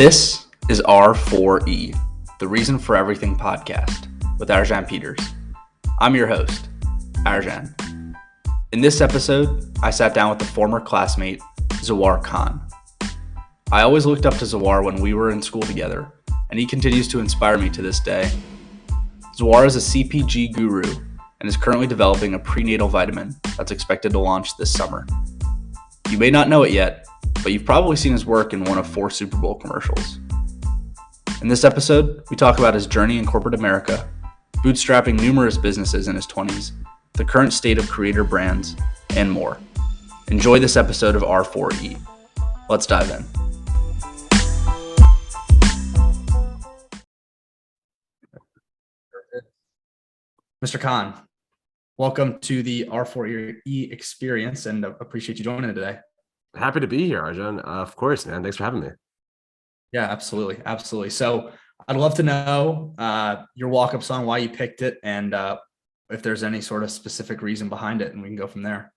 This is R4E, the Reason for Everything podcast with Arjan Peters. I'm your host, Arjan. In this episode, I sat down with a former classmate, Zawwar Khan. I always looked up to Zawwar when we were in school together, and he continues to inspire me to this day. Zawwar is a CPG guru and is currently developing a prenatal vitamin that's expected to launch this summer. You may not know it yet, but you've probably seen his work in one of 4 Super Bowl commercials. In this episode, we talk about his journey in corporate America, bootstrapping numerous businesses in his 20s, the current state of creator brands, and more. Enjoy this episode of R4E. Let's dive in. Mr. Khan, welcome to the R4E experience, and appreciate you joining today. Happy to be here, Arjan. Of course, man. Thanks for having me. Yeah, absolutely. Absolutely. So I'd love to know your walk-up song, why you picked it, and if there's any sort of specific reason behind it, and we can go from there.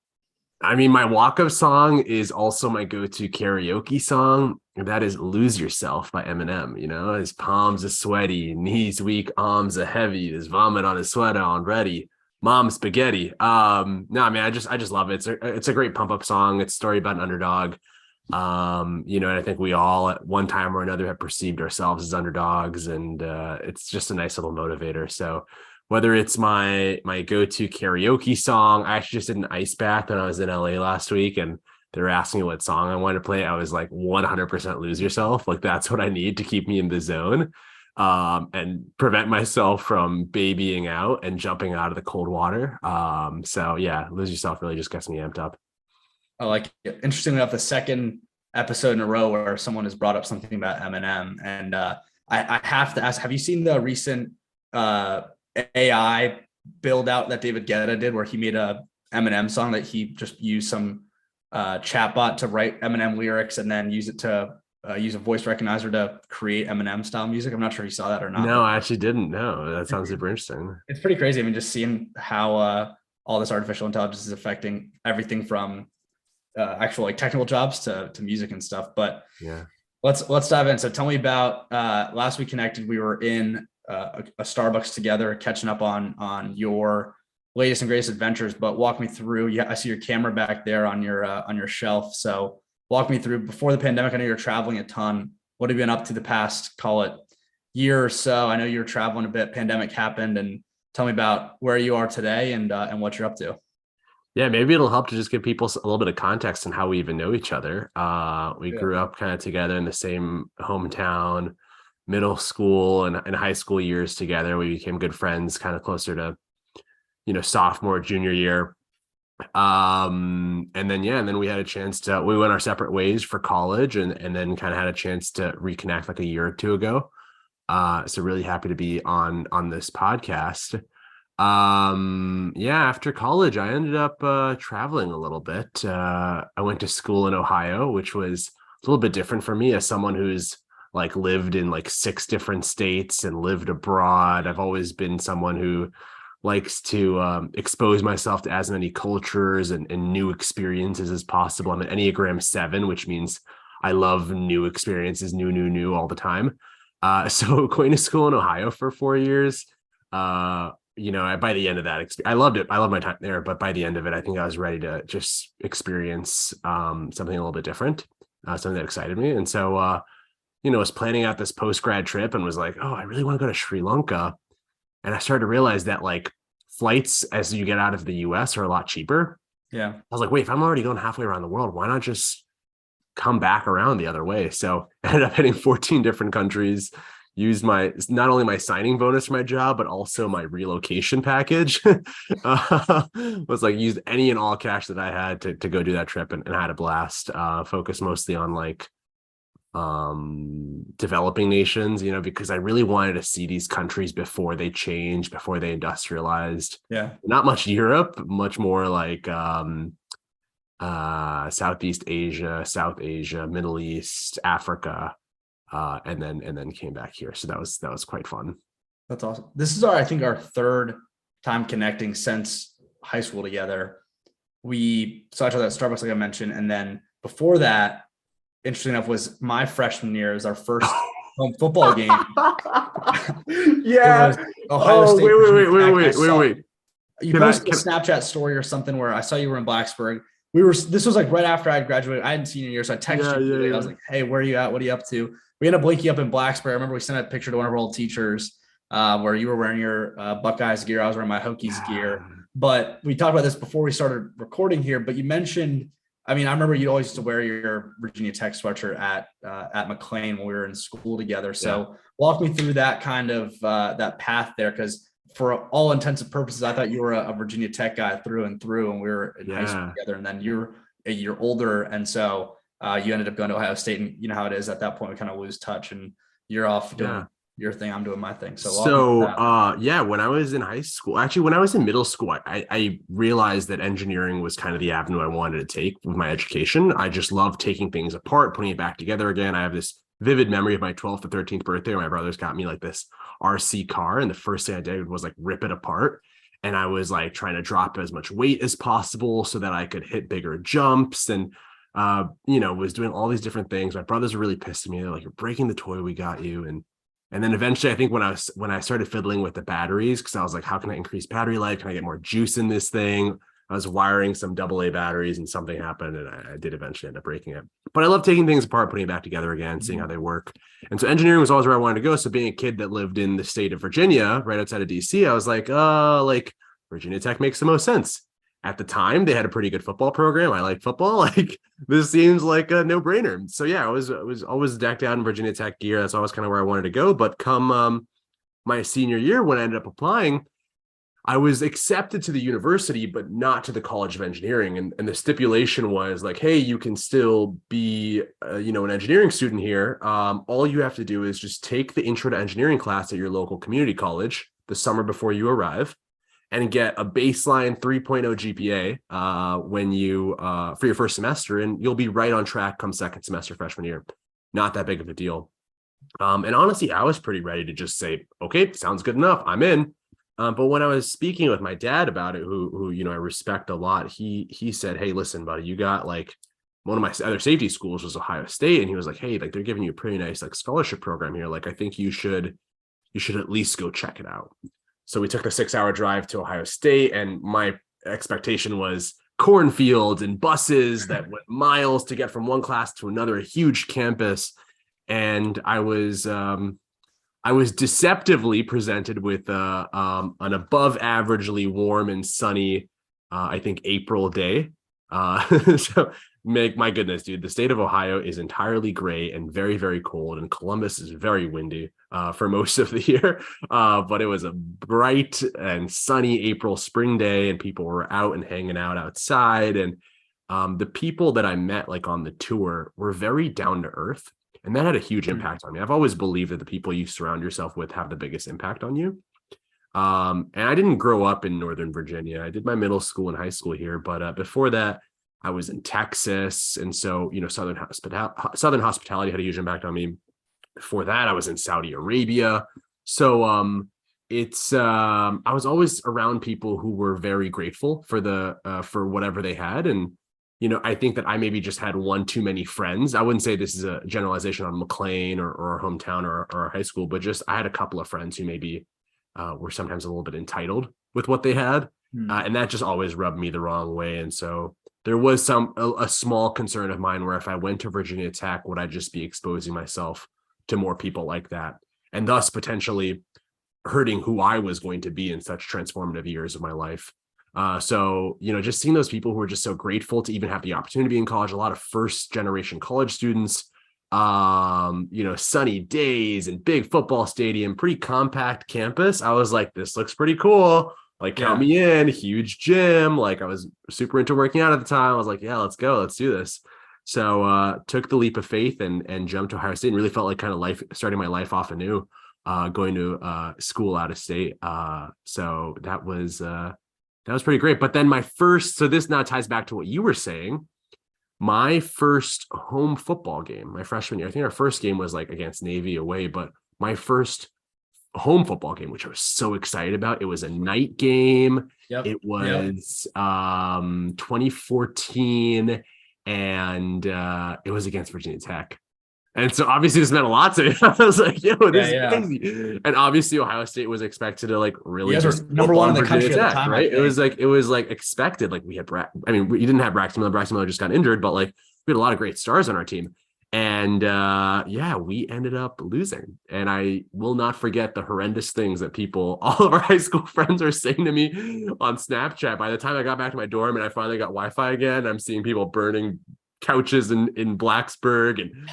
I mean, my walk-up song is also my go-to karaoke song. That is Lose Yourself by Eminem. You know, his palms are sweaty, knees weak, arms are heavy. There's vomit on his sweater already. Mom spaghetti. No, I mean, I just love it. It's a great pump-up song. It's a story about an underdog. And I think we all at one time or another have perceived ourselves as underdogs, and it's just a nice little motivator. So whether it's my go-to karaoke song, I actually just did an ice bath when I was in LA last week, and they were asking me what song I wanted to play. I was like 100% Lose Yourself. Like, that's what I need to keep me in the zone. And prevent myself from babying out and jumping out of the cold water. So yeah, Lose Yourself really just gets me amped up. I like it. Interestingly enough, the second episode in a row where someone has brought up something about Eminem, and I have to ask, have you seen the recent AI build out that David Guetta did, where he made a Eminem song that he just used some chatbot to write Eminem lyrics and then use it to use a voice recognizer to create Eminem style music? I'm not sure if you saw that or not. No, I actually didn't know. That sounds super interesting. It's pretty crazy. I mean, just seeing how all this artificial intelligence is affecting everything from actual like technical jobs to music and stuff. But yeah, let's dive in. So tell me about last we connected. We were in a Starbucks together, catching up on your latest and greatest adventures. But walk me through. Yeah, I see your camera back there on your shelf. So walk me through, before the pandemic. I know you're traveling a ton. What have you been up to the past, call it, year or so? I know you were traveling a bit. Pandemic happened, and tell me about where you are today and what you're up to. Yeah, maybe it'll help to just give people a little bit of context on how we even know each other. We grew up kind of together in the same hometown, middle school and high school years together. We became good friends kind of closer to, sophomore, junior year. And then we had a chance we went our separate ways for college, and then kind of had a chance to reconnect like a year or two ago. So really happy to be on this podcast. After college, I ended up traveling a little bit. I went to school in Ohio, which was a little bit different for me as someone who's like lived in like 6 different states and lived abroad. I've always been someone who likes to expose myself to as many cultures and new experiences as possible. I'm an Enneagram 7, which means I love new experiences, new all the time. So going to school in Ohio for 4 years, by the end of that experience, I loved it. I loved my time there, but by the end of it, I think I was ready to just experience something a little bit different, something that excited me. And so, I was planning out this post-grad trip and was like, oh, I really want to go to Sri Lanka. And I started to realize that like flights as you get out of the US are a lot cheaper. Yeah. I was like, wait, if I'm already going halfway around the world, why not just come back around the other way? So I ended up hitting 14 different countries, used not only my signing bonus for my job, but also my relocation package. Was like, used any and all cash that I had to go do that trip, and had a blast. Focused mostly on like developing nations, because I really wanted to see these countries before they changed, before they industrialized. Yeah. Not much Europe, much more like Southeast Asia, South Asia, Middle East, Africa. And then came back here. So that was quite fun. That's awesome. This is I think our 3rd time connecting since high school together. So I told that Starbucks, like I mentioned, and then before that, interesting enough, was my freshman year. It was our first home football game. It Yeah. was Ohio Oh, State, Virginia Tech. wait. You Can I posted a can Snapchat story or something where I saw you were in Blacksburg. This was like right after I had graduated. I hadn't seen you in years. So I texted yeah, you yeah, today. I was yeah. like, hey, where are you at? What are you up to? We ended up linking up in Blacksburg. I remember we sent a picture to one of our old teachers where you were wearing your Buckeyes gear. I was wearing my Hokies gear. But we talked about this before we started recording here. But you mentioned, I mean, I remember you always used to wear your Virginia Tech sweatshirt at McLean when we were in school together. So walk me through that kind of that path there, because for all intents and purposes, I thought you were a Virginia Tech guy through and through, and we were in high school together. And then you're a year older, and so you ended up going to Ohio State. And you know how it is at that point; we kind of lose touch, and you're off doing your thing, I'm doing my thing. So walk me through that. When I was in high school, actually when I was in middle school, I realized that engineering was kind of the avenue I wanted to take with my education. I just love taking things apart, putting it back together again. I have this vivid memory of my 12th or 13th birthday where my brothers got me like this RC car, and the first thing I did was like rip it apart. And I was like trying to drop as much weight as possible so that I could hit bigger jumps, and was doing all these different things. My brothers were really pissed at me. They're like, "You're breaking the toy we got you." And then eventually, I think when I started fiddling with the batteries, because I was like, how can I increase battery life? Can I get more juice in this thing? I was wiring some AA batteries, and something happened, and I did eventually end up breaking it. But I love taking things apart, putting it back together again, seeing how they work. And so engineering was always where I wanted to go. So being a kid that lived in the state of Virginia, right outside of DC, I was like Virginia Tech makes the most sense. At the time, they had a pretty good football program. I like football. Like, this seems like a no-brainer. So yeah, I was always decked out in Virginia Tech gear. That's always kind of where I wanted to go. But come my senior year, when I ended up applying, I was accepted to the university, but not to the College of Engineering. And the stipulation was like, hey, you can still be, an engineering student here. All you have to do is just take the Intro to Engineering class at your local community college the summer before you arrive, and get a baseline 3.0 GPA when you for your first semester, and you'll be right on track come second semester freshman year. Not that big of a deal. And honestly, I was pretty ready to just say, okay, sounds good enough, I'm in. But when I was speaking with my dad about it, who I respect a lot, he said, hey, listen, buddy, you got like, one of my other safety schools was Ohio State, and he was like, hey, like they're giving you a pretty nice like scholarship program here. Like, I think you should at least go check it out. So we took the 6-hour drive to Ohio State, and my expectation was cornfields and buses that went miles to get from one class to another, a huge campus. And I was deceptively presented with an above averagely warm and sunny, I think April day. So my goodness, dude, the state of Ohio is entirely gray and very, very cold, and Columbus is very windy for most of the year. But it was a bright and sunny April spring day, and people were out and hanging out outside. And the people that I met like on the tour were very down to earth, and that had a huge impact on me. I've always believed that the people you surround yourself with have the biggest impact on you. And I didn't grow up in Northern Virginia. I did my middle school and high school here, but before that, I was in Texas. And so, Southern hospitality had a huge impact on me. Before that, I was in Saudi Arabia. So I was always around people who were very grateful for whatever they had. And, I think that I maybe just had one too many friends. I wouldn't say this is a generalization on McLean or our hometown or our high school, but just I had a couple of friends who maybe were sometimes a little bit entitled with what they had. And that just always rubbed me the wrong way. And so there was a small concern of mine where if I went to Virginia Tech, would I just be exposing myself to more people like that, and thus potentially hurting who I was going to be in such transformative years of my life. So, just seeing those people who are just so grateful to even have the opportunity to be in college, a lot of first generation college students, sunny days and big football stadium, pretty compact campus. I was like, this looks pretty cool. Like, count me in, huge gym. Like, I was super into working out at the time. I was like, yeah, let's go. Let's do this. So took the leap of faith and jumped to Ohio State, and really felt like kind of starting my life off anew, going to school out of state. So that was pretty great. But then so this now ties back to what you were saying. My first home football game, my freshman year, I think our first game was like against Navy away, but my first home football game, which I was so excited about, it was a night game. It was 2014, and it was against Virginia Tech. And so obviously this meant a lot to me. I was like, yo, this is crazy. And obviously Ohio State was expected to like really just number one in the Virginia country Tech, at the time, right? It was like expected. Like we had we didn't have Braxton Miller. Braxton Miller just got injured, but like we had a lot of great stars on our team. And we ended up losing. And I will not forget the horrendous things that all of our high school friends are saying to me on Snapchat. By the time I got back to my dorm and I finally got Wi-Fi again, I'm seeing people burning couches in Blacksburg and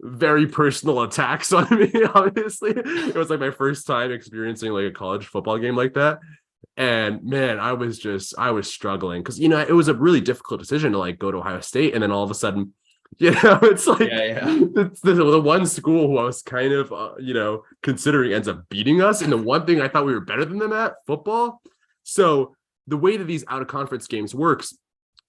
very personal attacks on me. Obviously, it was like my first time experiencing like a college football game like that. And man, I was struggling because, it was a really difficult decision to like go to Ohio State. And then all of a sudden, it's like it's the one school who I was kind of, considering ends up beating us. And the one thing I thought we were better than them at, football. So the way that these out of conference games works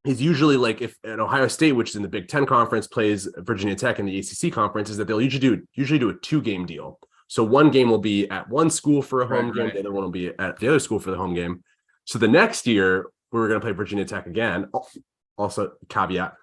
is usually like if an Ohio State, which is in the Big Ten conference, plays Virginia Tech in the ACC conference, is that they'll usually do a 2-game deal. So one game will be at one school for a home game, the other one will be at the other school for the home game. So the next year we were going to play Virginia Tech again. Also, caveat: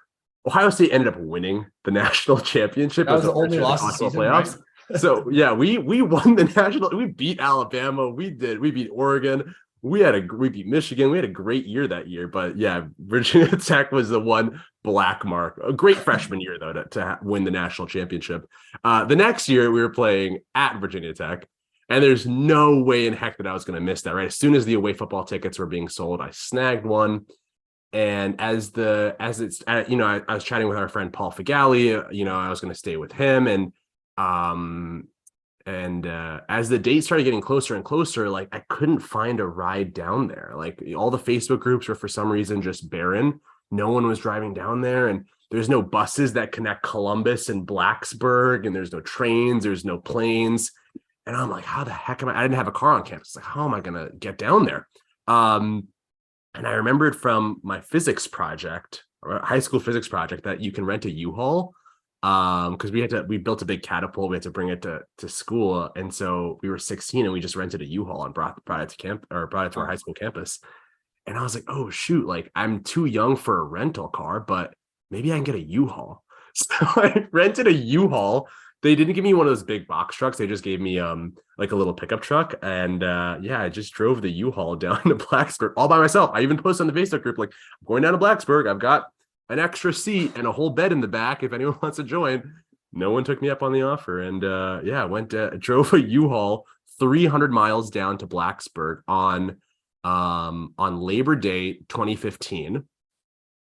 Ohio State ended up winning the national championship. That was the only loss of the season, playoffs. Right? So yeah, we won the national. We beat Alabama. We beat Oregon. We beat Michigan. We had a great year that year, but yeah, Virginia Tech was the one black mark. A great freshman year though to win the national championship. The next year we were playing at Virginia Tech, and there's no way in heck that I was going to miss that. Right, as soon as the away football tickets were being sold, I snagged one. And I was chatting with our friend Paul Figali. I was going to stay with him, and as the date started getting closer and closer, like I couldn't find a ride down there. Like all the Facebook groups were for some reason just barren. No one was driving down there, and there's no buses that connect Columbus and Blacksburg, and there's no trains, there's no planes. And I'm like, how the heck I didn't have a car on campus. Like, how am I going to get down there? And I remembered from my physics project, or high school physics project, that you can rent a U-Haul. Because we built a big catapult, we had to bring it to school, and so we were 16 and we just rented a U-Haul and brought it to our high school campus. And I was like, oh shoot, like I'm too young for a rental car, but maybe I can get a U-Haul. So I rented a U-Haul. They didn't give me one of those big box trucks. They just gave me like a little pickup truck, and I just drove the U-Haul down to Blacksburg all by myself. I even posted on the Facebook group like, I'm going down to Blacksburg. I've got an extra seat and a whole bed in the back if anyone wants to join. No one took me up on the offer, and drove a U-Haul 300 miles down to Blacksburg on Labor Day 2015,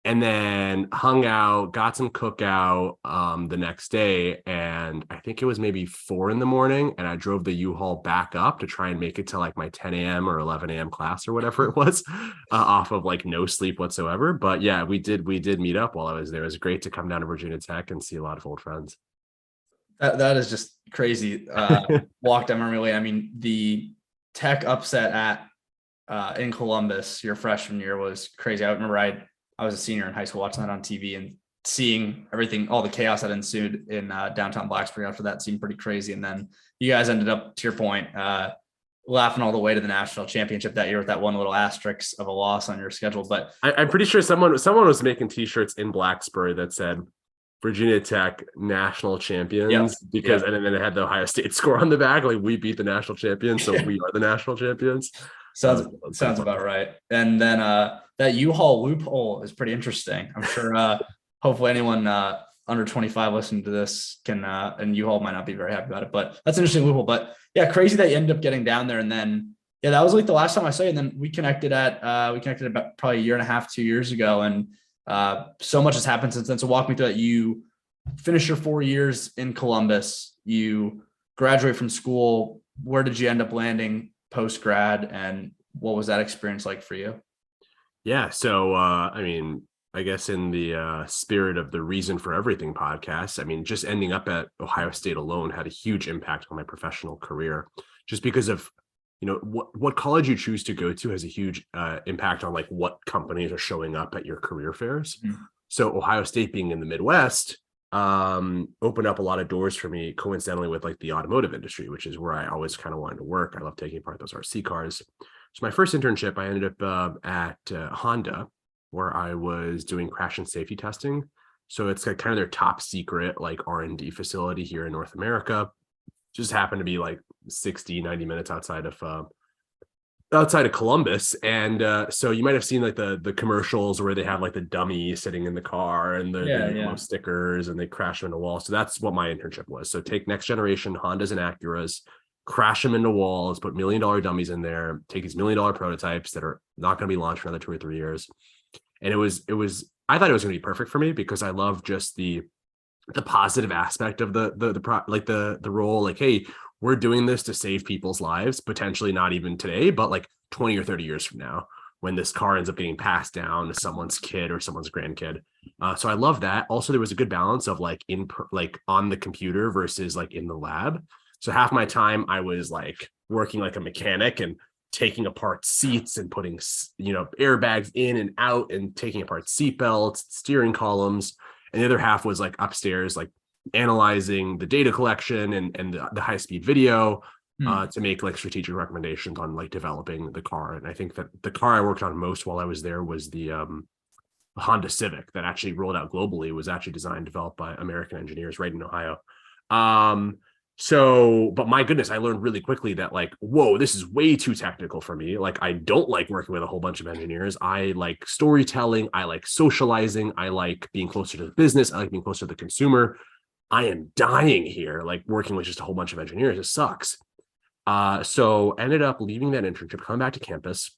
and then hung out, got some cookout the next day, and I think it was maybe 4 a.m, and I drove the U-Haul back up to try and make it to like my 10 a.m. or 11 a.m. class or whatever it was, off of like no sleep whatsoever. But yeah, we did meet up while I was there. It was great to come down to Virginia Tech and see a lot of old friends. That is just crazy. Walk down memory lane. I mean, the Tech upset in Columbus your freshman year was crazy. I remember I was a senior in high school watching that on TV and seeing everything, all the chaos that ensued in downtown Blacksburg after that seemed pretty crazy. And then you guys ended up, to your point, laughing all the way to the national championship that year with that one little asterisk of a loss on your schedule. But I'm pretty sure someone was making T-shirts in Blacksburg that said Virginia Tech national champions, because and then it had the Ohio State score on the back, like we beat the national champions, so we are the national champions. Sounds about right. And then that U-Haul loophole is pretty interesting. I'm sure hopefully anyone under 25 listening to this can, and U-Haul might not be very happy about it, but that's an interesting loophole. But yeah, crazy that you ended up getting down there. And then, that was like the last time I saw you. And then we connected about probably a year and a half, 2 years ago. And so much has happened since then. So walk me through that. You finished your 4 years in Columbus, you graduate from school. Where did you end up landing post-grad, and what was that experience like for you? Yeah. So, I guess in the spirit of the Reason for Everything podcast, just ending up at Ohio State alone had a huge impact on my professional career, just because of, what college you choose to go to has a huge impact on like what companies are showing up at your career fairs. Mm-hmm. So Ohio State being in the Midwest opened up a lot of doors for me, coincidentally with like the automotive industry, which is where I always kind of wanted to work. I love taking apart those RC cars. So my first internship, I ended up at Honda, where I was doing crash and safety testing. So it's like kind of their top secret, like R&D facility here in North America. Just happened to be like 60, 90 minutes outside of Columbus. And so you might have seen like the commercials where they have like the dummy sitting in the car and the yellow stickers and they crash them into walls. So that's what my internship was. So take next generation Hondas and Acuras, crash them into walls, put $1 million dummies in there, take these $1 million prototypes that are not going to be launched for another 2 or 3 years. And it was I thought it was going to be perfect for me because I love just the positive aspect of the role. Like, hey, we're doing this to save people's lives, potentially not even today, but like 20 or 30 years from now, when this car ends up getting passed down to someone's kid or someone's grandkid. So I love that. Also, there was a good balance of like on the computer versus like in the lab. So half my time I was like working like a mechanic and taking apart seats and putting, airbags in and out and taking apart seat belts, steering columns. And the other half was like upstairs, like analyzing the data collection and the high-speed video to make like strategic recommendations on like developing the car. And I think that the car I worked on most while I was there was the Honda Civic that actually rolled out globally. It was actually designed, developed by American engineers right in Ohio. But my goodness, I learned really quickly that like, whoa, this is way too technical for me. Like, I don't like working with a whole bunch of engineers. I like storytelling. I like socializing. I like being closer to the business. I like being closer to the consumer. I am dying here, like working with just a whole bunch of engineers. It sucks. So ended up leaving that internship, coming back to campus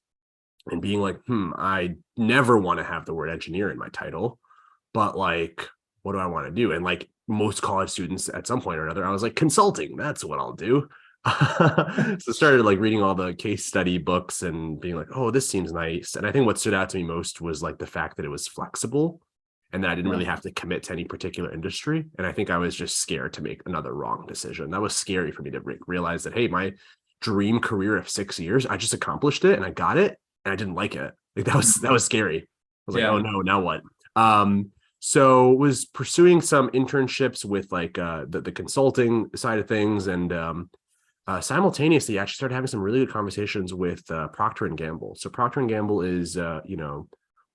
and being like, I never want to have the word engineer in my title, but like, what do I want to do? And like most college students at some point or another, I was like, consulting, that's what I'll do. So started like reading all the case study books and being like, oh, this seems nice. And I think what stood out to me most was like the fact that it was flexible and that I didn't really have to commit to any particular industry. And I think I was just scared to make another wrong decision. That was scary for me to realize that, hey, my dream career of 6 years, I just accomplished it and I got it and I didn't like it. Like that was scary. I was like, oh no, now what? So was pursuing some internships with like the consulting side of things, and simultaneously actually started having some really good conversations with Procter and Gamble. So Procter and Gamble is one of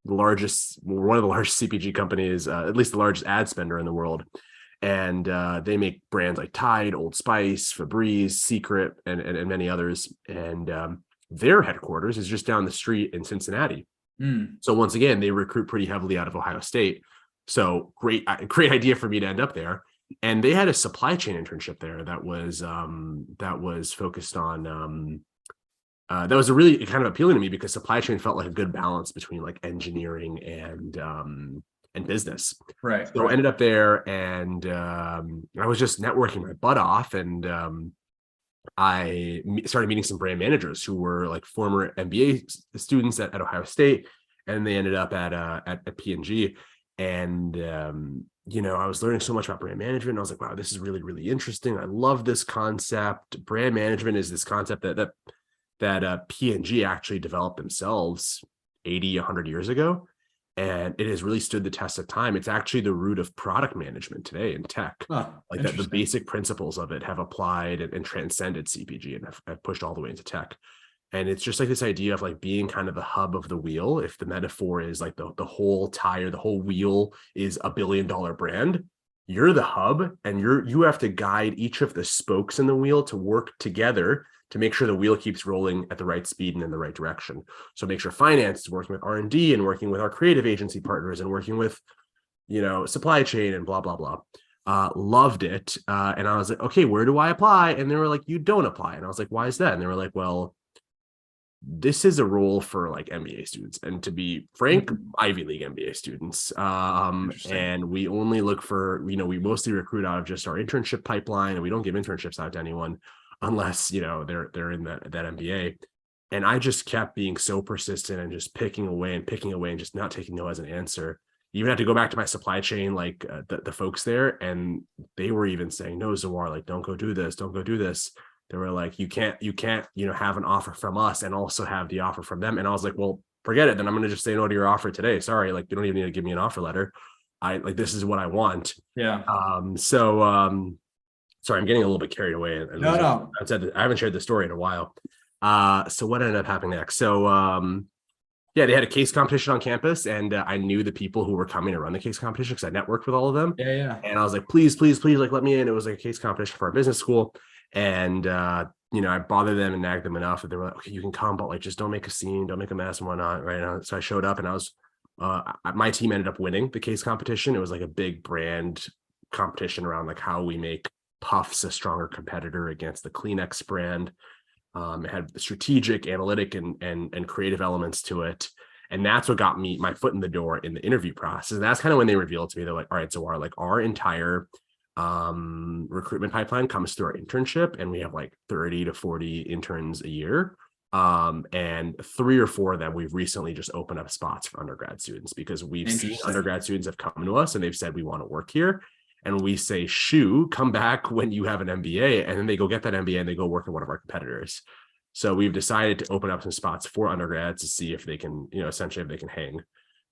the largest CPG companies, at least the largest ad spender in the world, and they make brands like Tide, Old Spice, Febreze, Secret, and many others. And their headquarters is just down the street in Cincinnati. So once again, they recruit pretty heavily out of Ohio State. So great idea for me to end up there. And they had a supply chain internship there that was focused on that was really kind of appealing to me because supply chain felt like a good balance between like engineering and business. Right. So I ended up there, and I was just networking my butt off, and I started meeting some brand managers who were like former MBA students at Ohio State, and they ended up at P&G. And I was learning so much about brand management. And I was like, wow, this is really, really interesting. I love this concept. Brand management is this concept that P&G actually developed themselves 80, 100 years ago. And it has really stood the test of time. It's actually the root of product management today in tech. Like that, the basic principles of it have applied and transcended CPG and have pushed all the way into tech. And it's just like this idea of like being kind of the hub of the wheel. If the metaphor is like the whole tire, the whole wheel is $1 billion brand, you're the hub, and you have to guide each of the spokes in the wheel to work together to make sure the wheel keeps rolling at the right speed and in the right direction. So make sure finance is working with R&D and working with our creative agency partners and working with, supply chain and blah, blah, blah. Loved it. And I was like, okay, where do I apply? And they were like, you don't apply. And I was like, why is that? And they were like, well, this is a role for like MBA students, and to be frank, Ivy League MBA students. And we only look for, we mostly recruit out of just our internship pipeline, and we don't give internships out to anyone unless, they're in that MBA. And I just kept being so persistent and just picking away and just not taking no as an answer. You even had to go back to my supply chain, like the folks there, and they were even saying, no, Zawwar, like, don't go do this. Don't go do this. They were like, you can't, have an offer from us and also have the offer from them. And I was like, well, forget it. Then I'm going to just say no to your offer today. Sorry. Like, you don't even need to give me an offer letter. This is what I want. Yeah. Sorry, I'm getting a little bit carried away. No. I haven't shared the story in a while. So what ended up happening next? So, Yeah, they had a case competition on campus, and I knew the people who were coming to run the case competition because I networked with all of them. Yeah. And I was like, please, please, please, like let me in. It was like a case competition for our business school, and I bothered them and nagged them enough that they were like, okay, you can come, but like just don't make a scene, don't make a mess and whatnot, right? And so I showed up, and I was my team ended up winning the case competition. It was like a big brand competition around like how we make Puffs a stronger competitor against the Kleenex brand. It had strategic, analytic, and creative elements to it. And that's what got me my foot in the door in the interview process. And that's kind of when they revealed to me, they're like, all right, Zawwar, like our entire recruitment pipeline comes through our internship, and we have like 30 to 40 interns a year. And 3 or 4 of them, we've recently just opened up spots for undergrad students because we've seen undergrad students have come to us and they've said, we want to work here. And we say, shoo, come back when you have an MBA. And then they go get that MBA and they go work at one of our competitors. So we've decided to open up some spots for undergrads to see if they can, essentially if they can hang.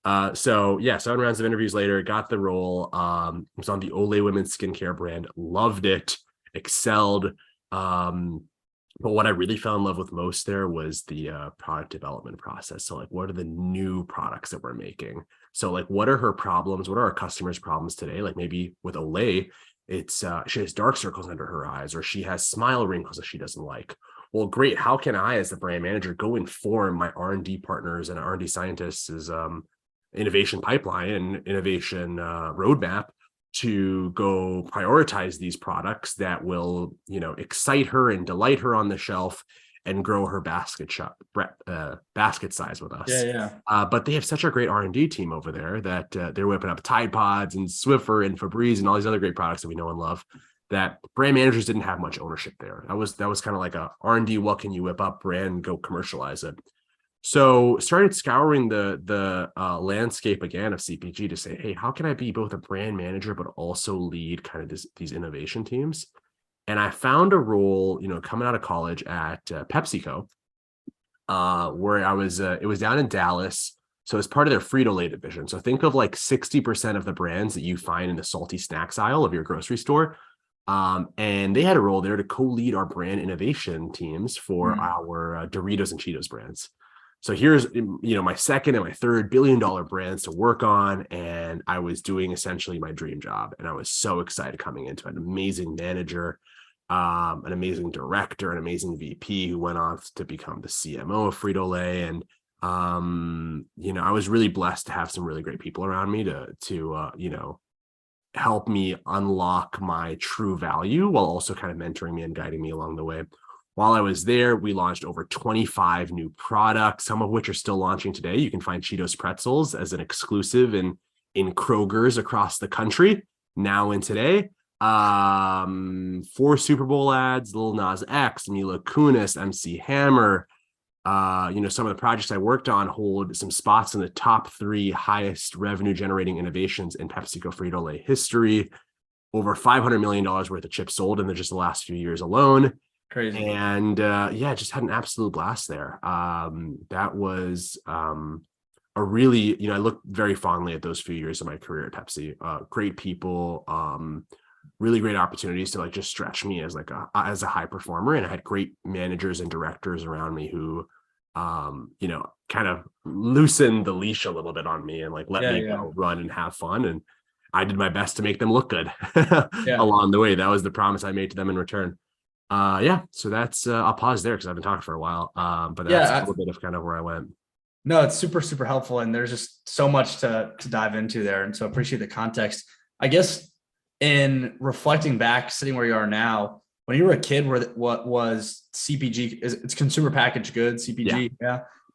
7 rounds of interviews later, got the role. Was on the Olay women's skincare brand, loved it, excelled. But what I really fell in love with most there was the product development process. So like, what are the new products that we're making? So like, what are her problems? What are our customers' problems today? Like maybe with Olay, it's she has dark circles under her eyes, or she has smile wrinkles that she doesn't like. Well, great. How can I, as the brand manager, go inform my R&D partners and R&D scientists' innovation pipeline and innovation roadmap to go prioritize these products that will, excite her and delight her on the shelf and grow her basket size with us. Yeah. But they have such a great R&D team over there that they're whipping up Tide Pods and Swiffer and Febreze and all these other great products that we know and love, that brand managers didn't have much ownership there. That was kind of like a R&D, what can you whip up brand, go commercialize it. So started scouring the landscape again of CPG to say, hey, how can I be both a brand manager but also lead kind of these innovation teams? And I found a role, coming out of college at PepsiCo, where I was. It was down in Dallas, so it's part of their Frito-Lay division. So think of like 60% of the brands that you find in the salty snacks aisle of your grocery store. And they had a role there to co-lead our brand innovation teams for our Doritos and Cheetos brands. So here's, my second and my third $1 billion brands to work on. And I was doing essentially my dream job. And I was so excited coming into an amazing manager, an amazing director, an amazing VP who went on to become the CMO of Frito-Lay. And, I was really blessed to have some really great people around me to help me unlock my true value while also kind of mentoring me and guiding me along the way. While I was there, we launched over 25 new products, some of which are still launching today. You can find Cheetos pretzels as an exclusive in Kroger's across the country now and today. 4 Super Bowl ads, Lil Nas X, Mila Kunis, MC Hammer. Some of the projects I worked on hold some spots in the top 3 highest revenue generating innovations in PepsiCo Frito-Lay history. Over $500 million worth of chips sold in just the last few years alone. Crazy. And just had an absolute blast there. That was a really, I look very fondly at those few years of my career at Pepsi. Great people, really great opportunities to like just stretch me as as a high performer. And I had great managers and directors around me who, kind of loosened the leash a little bit on me and like let me go run and have fun. And I did my best to make them look good along the way. That was the promise I made to them in return. So that's I'll pause there because I've been talking for a while, but that's a little bit of kind of where I went. No, it's super, super helpful, and there's just so much to dive into there, and so appreciate the context. I guess in reflecting back, sitting where you are now, when you were a kid, what was CPG? It's consumer packaged goods, CPG?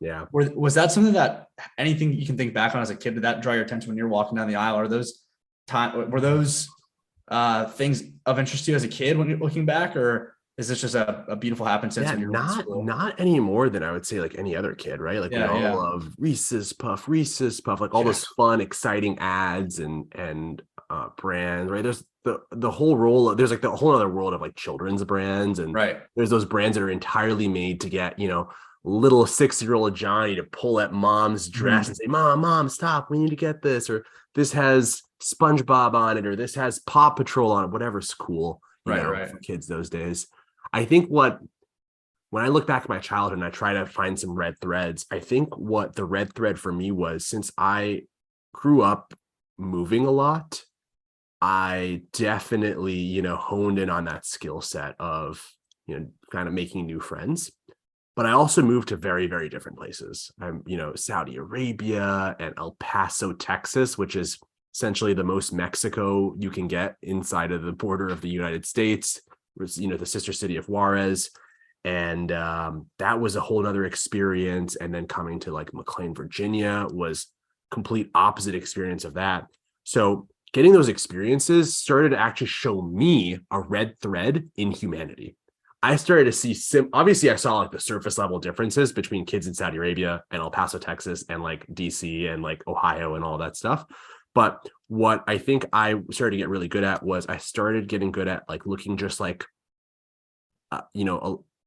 Yeah. Was that something that anything you can think back on as a kid, did that draw your attention when you're walking down the aisle? Were those things of interest to you as a kid when you're looking back, or is this just a beautiful happenstance? Not any more than I would say like any other kid, right? Like we all love Reese's Puff, like all those fun, exciting ads and brands, right? There's the whole role. There's like the whole other world of like children's brands, and there's those brands that are entirely made to get little 6-year-old Johnny to pull at mom's dress and say, "Mom, stop! We need to get this," or this has SpongeBob on it, or this has Paw Patrol on it. Whatever's cool, for kids those days. I think what when I look back at my childhood and I try to find some red threads, I think what the red thread for me was, since I grew up moving a lot, I definitely, honed in on that skill set of, kind of making new friends. But I also moved to very, very different places. I'm, Saudi Arabia and El Paso, Texas, which is essentially the most Mexico you can get inside of the border of the United States. It was, the sister city of Juarez. And that was a whole nother experience. And then coming to like McLean, Virginia was complete opposite experience of that. So getting those experiences started to actually show me a red thread in humanity. I started to see obviously I saw like the surface level differences between kids in Saudi Arabia and El Paso, Texas, and like DC and like Ohio and all that stuff. But what I think I started to get really good at was I started getting good at like looking just like, a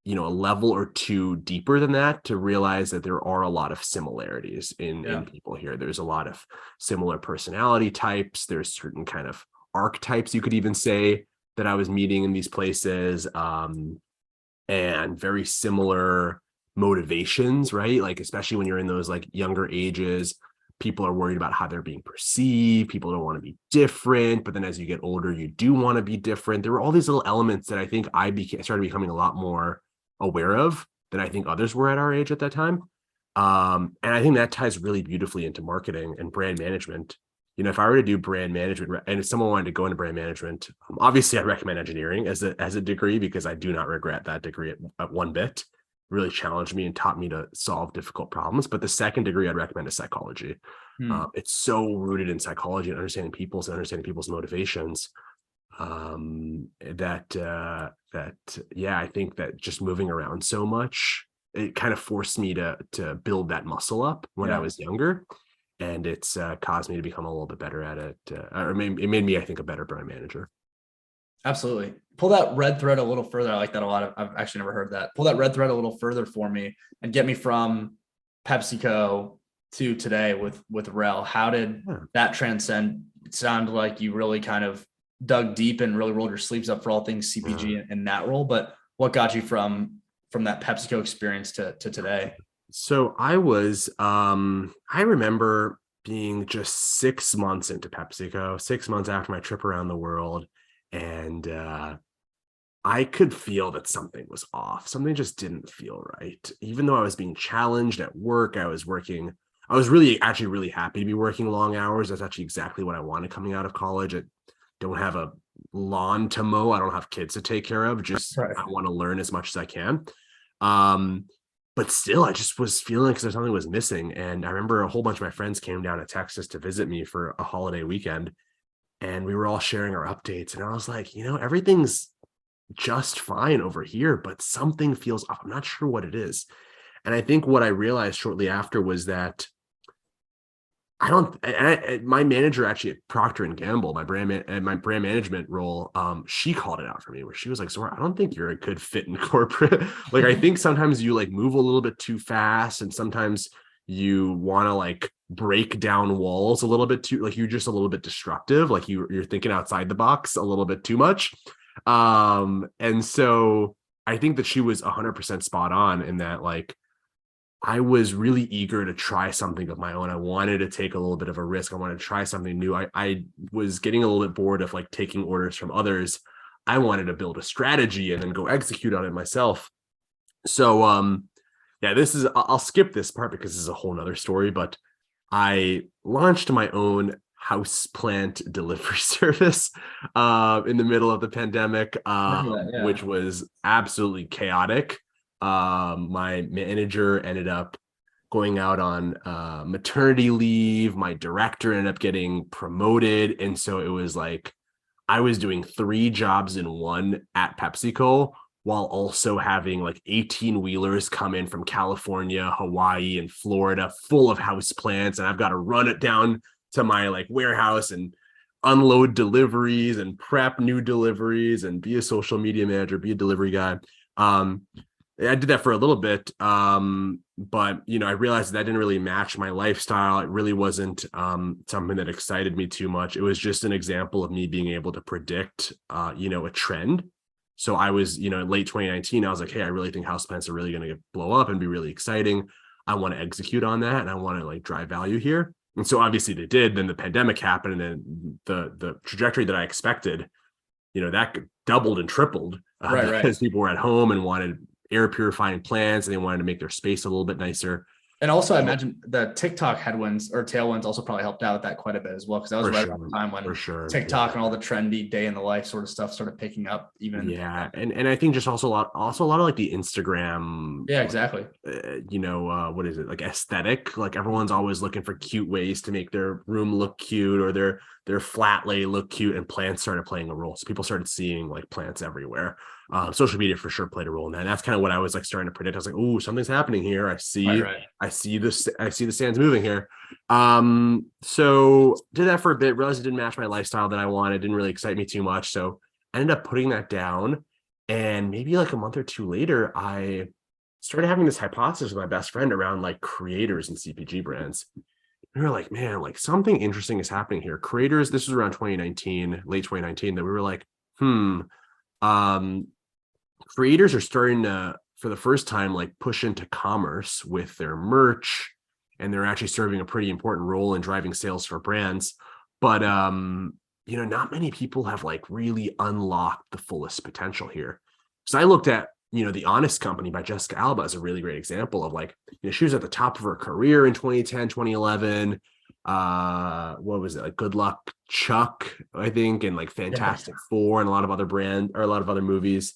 level or two deeper than that, to realize that there are a lot of similarities in people here. There's a lot of similar personality types. There's certain kind of archetypes, you could even say, that I was meeting in these places, and very similar motivations, right? Like, especially when you're in those like younger ages, people are worried about how they're being perceived. People don't want to be different, but then as you get older, you do want to be different. There were all these little elements that I think I started becoming a lot more aware of than I think others were at our age at that time. And I think that ties really beautifully into marketing and brand management. If I were to do brand management, and if someone wanted to go into brand management, obviously I'd recommend engineering as a degree, because I do not regret that degree at one bit. It really challenged me and taught me to solve difficult problems. But the second degree I'd recommend is psychology. It's so rooted in psychology and understanding people's motivations. I think that just moving around so much, it kind of forced me to build that muscle up when I was younger. And it's caused me to become a little bit better at it. It made me, I think, a better brand manager. Absolutely. Pull that red thread a little further. I like that a lot. I've actually never heard that. Pull that red thread a little further for me and get me from PepsiCo to today with Rel. How did that transcend? It sounded like you really kind of dug deep and really rolled your sleeves up for all things CPG in that role. But what got you from that PepsiCo experience to today? So I was, I remember being just 6 months into PepsiCo, 6 months after my trip around the world. And I could feel that something was off. Something just didn't feel right. Even though I was being challenged at work, I was really happy to be working long hours. That's actually exactly what I wanted coming out of college. I don't have a lawn to mow. I don't have kids to take care of. I want to learn as much as I can. But still, I just was feeling like something was missing. And I remember a whole bunch of my friends came down to Texas to visit me for a holiday weekend. And we were all sharing our updates. And I was like, everything's just fine over here, but something feels off. I'm not sure what it is. And I think what I realized shortly after was that my manager actually at Procter & Gamble, my brand management role, she called it out for me, where she was like, Zawwar, I don't think you're a good fit in corporate. Like, I think sometimes you like move a little bit too fast, and sometimes you want to like break down walls a little bit too, like you're just a little bit destructive. Like you're thinking outside the box a little bit too much. And so I think that she was 100% spot on in that, like, I was really eager to try something of my own. I wanted to take a little bit of a risk. I wanted to try something new. I was getting a little bit bored of like taking orders from others. I wanted to build a strategy and then go execute on it myself. So, I'll skip this part because this is a whole nother story, but I launched my own houseplant delivery service in the middle of the pandemic, which was absolutely chaotic. My manager ended up going out on maternity leave. My director ended up getting promoted. And so it was like I was doing 3 jobs in one at PepsiCo, while also having like 18-wheelers come in from California, Hawaii, and Florida full of houseplants. And I've got to run it down to my like warehouse and unload deliveries and prep new deliveries and be a social media manager, be a delivery guy. I did that for a little bit, but I realized that didn't really match my lifestyle. It really wasn't something that excited me too much. It was just an example of me being able to predict, a trend. So I was, late 2019, I was like, hey, I really think houseplants are really going to blow up and be really exciting. I want to execute on that and I want to like drive value here. And so obviously they did. Then the pandemic happened, and then the trajectory that I expected, that doubled and tripled because people were at home and wanted air purifying plants, and they wanted to make their space a little bit nicer. And also, I imagine the TikTok headwinds or tailwinds also probably helped out with that quite a bit as well, because that was right around the time when TikTok and all the trendy day in the life sort of stuff started picking up. Even and I think just also a lot of like the Instagram, exactly. What is it, like aesthetic? Like everyone's always looking for cute ways to make their room look cute or their flat lay look cute, and plants started playing a role. So people started seeing like plants everywhere. Social media for sure played a role in that. And that's kind of what I was like starting to predict. I was like, oh, something's happening here. I see the sands moving here. So did that for a bit, realized it didn't match my lifestyle that I wanted, didn't really excite me too much. So I ended up putting that down. And maybe like a month or two later, I started having this hypothesis with my best friend around like creators and CPG brands. We were like, man, like something interesting is happening here. Creators, this was around 2019, late 2019, that we were like, creators are starting to, for the first time, like push into commerce with their merch, and they're actually serving a pretty important role in driving sales for brands. But not many people have like really unlocked the fullest potential here. So I looked at, The Honest Company by Jessica Alba as a really great example of like, she was at the top of her career in 2010, 2011. What was it, like Good Luck Chuck, I think, and like Fantastic Four and a lot of other movies.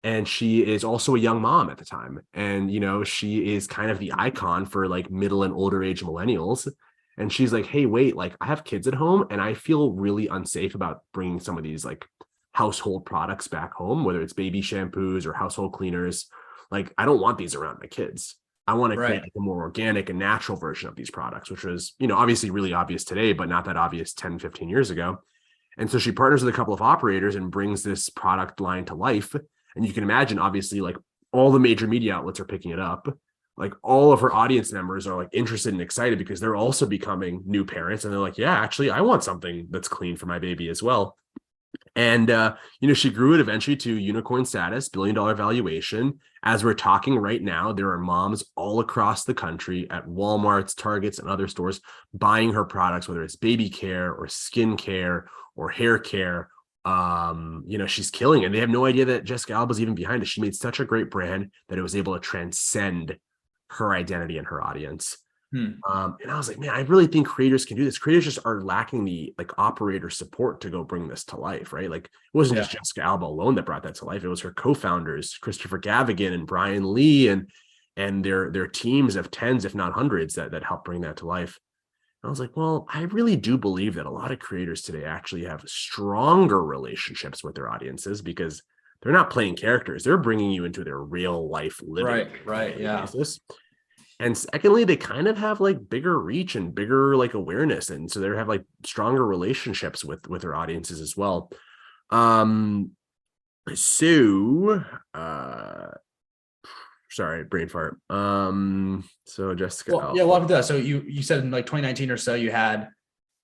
And she is also a young mom at the time. And, she is kind of the icon for like middle and older age millennials. And she's like, hey, wait, like I have kids at home and I feel really unsafe about bringing some of these like household products back home, whether it's baby shampoos or household cleaners. Like, I don't want these around my kids. I want to create like a more organic and natural version of these products, which was, obviously really obvious today, but not that obvious 10, 15 years ago. And so she partners with a couple of operators and brings this product line to life. And you can imagine, obviously, like all the major media outlets are picking it up. Like all of her audience members are like interested and excited because they're also becoming new parents. And they're like, yeah, actually, I want something that's clean for my baby as well. And, she grew it eventually to unicorn status, $1 billion valuation. As we're talking right now, there are moms all across the country at Walmart's, Targets, and other stores buying her products, whether it's baby care or skin care or hair care. She's killing it. They have no idea that Jessica Alba's even behind it. She made such a great brand that it was able to transcend her identity and her audience. And I was like, man, I really think creators can do this. Creators just are lacking the like operator support to go bring this to life, right? Like it wasn't just Jessica Alba alone that brought that to life. It was her co-founders, Christopher Gavigan and Brian Lee, and their teams of tens, if not hundreds, that helped bring that to life. And I was like, well, I really do believe that a lot of creators today actually have stronger relationships with their audiences because they're not playing characters. They're bringing you into their real life living basis. And secondly, they kind of have like bigger reach and bigger like awareness. And so they have like stronger relationships with their audiences as well. Sorry, brain fart. So Jessica. Welcome to that. So you said in like 2019 or so, you had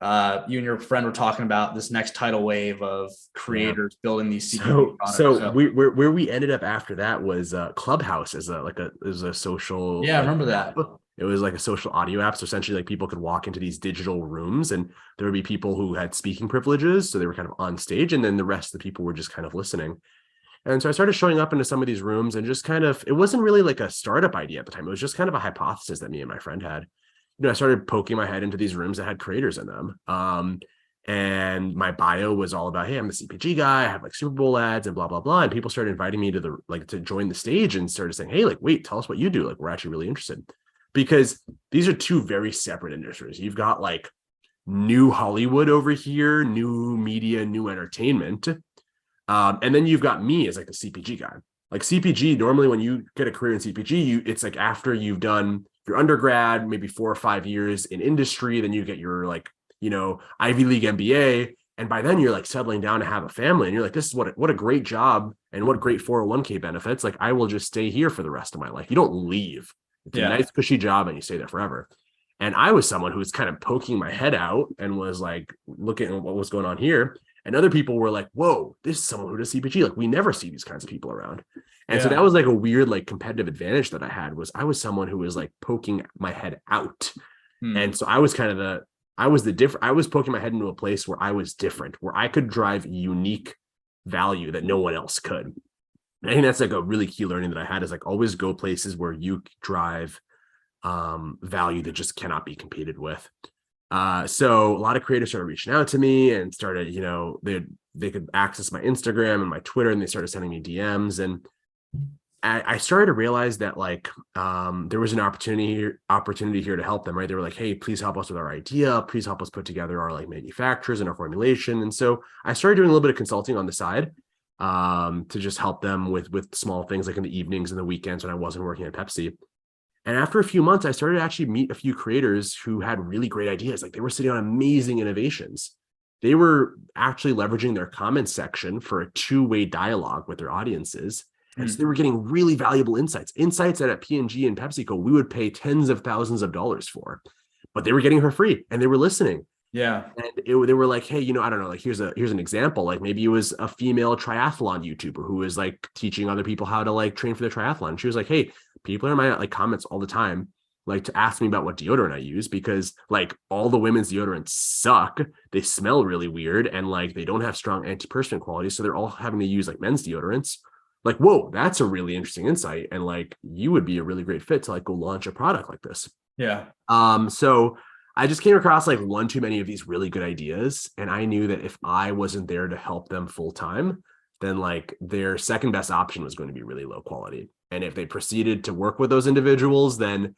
you and your friend were talking about this next tidal wave of creators building these CPG products. So where we ended up after that was Clubhouse as a social. Yeah, I remember that. It was like a social audio app. So essentially like people could walk into these digital rooms and there would be people who had speaking privileges. So they were kind of on stage and then the rest of the people were just kind of listening. And so I started showing up into some of these rooms and just kind of, it wasn't really like a startup idea at the time. It was just kind of a hypothesis that me and my friend had. I started poking my head into these rooms that had creators in them. And my bio was all about, hey, I'm the CPG guy. I have like Super Bowl ads and blah, blah, blah. And people started inviting me to join the stage and started saying, hey, like, wait, tell us what you do. Like, we're actually really interested because these are two very separate industries. You've got like new Hollywood over here, new media, new entertainment. And then you've got me as like the CPG guy. Like CPG, normally when you get a career in CPG, it's like after you've done your undergrad, maybe 4 or 5 years in industry, then you get your like, Ivy League MBA. And by then you're like settling down to have a family. And you're like, this is what a great job and what great 401k benefits. Like I will just stay here for the rest of my life. You don't leave. It's a nice cushy job and you stay there forever. And I was someone who was kind of poking my head out and was like looking at what was going on here. And other people were like, whoa, this is someone who does CPG. Like, we never see these kinds of people around. And so that was like a weird, like, competitive advantage that I had, was I was someone who was like poking my head out. And so I was kind of I was poking my head into a place where I was different, where I could drive unique value that no one else could. And I think that's like a really key learning that I had, is like always go places where you drive value that just cannot be competed with. So a lot of creators started reaching out to me and started, they could access my Instagram and my Twitter, and they started sending me DMs. And I started to realize that like there was an opportunity here to help them, right? They were like, hey, please help us with our idea. Please help us put together our like manufacturers and our formulation. And so I started doing a little bit of consulting on the side to just help them with small things, like in the evenings and the weekends when I wasn't working at Pepsi. And after a few months, I started to actually meet a few creators who had really great ideas. Like, they were sitting on amazing innovations. They were actually leveraging their comment section for a two-way dialogue with their audiences. And so they were getting really valuable insights that at P&G and PepsiCo, we would pay tens of thousands of dollars for, but they were getting for free and they were listening. Yeah. And they were like, hey, I don't know, like, here's an example. Like, maybe it was a female triathlon YouTuber who was like teaching other people how to like train for the triathlon. She was like, hey, people are in my like comments all the time, like, to ask me about what deodorant I use, because like all the women's deodorants suck. They smell really weird. And like, they don't have strong antiperspirant qualities. So they're all having to use like men's deodorants. Like, whoa, that's a really interesting insight. And like, you would be a really great fit to like go launch a product like this. Yeah. So I just came across like one too many of these really good ideas. And I knew that if I wasn't there to help them full time, then like their second best option was going to be really low quality. And if they proceeded to work with those individuals, then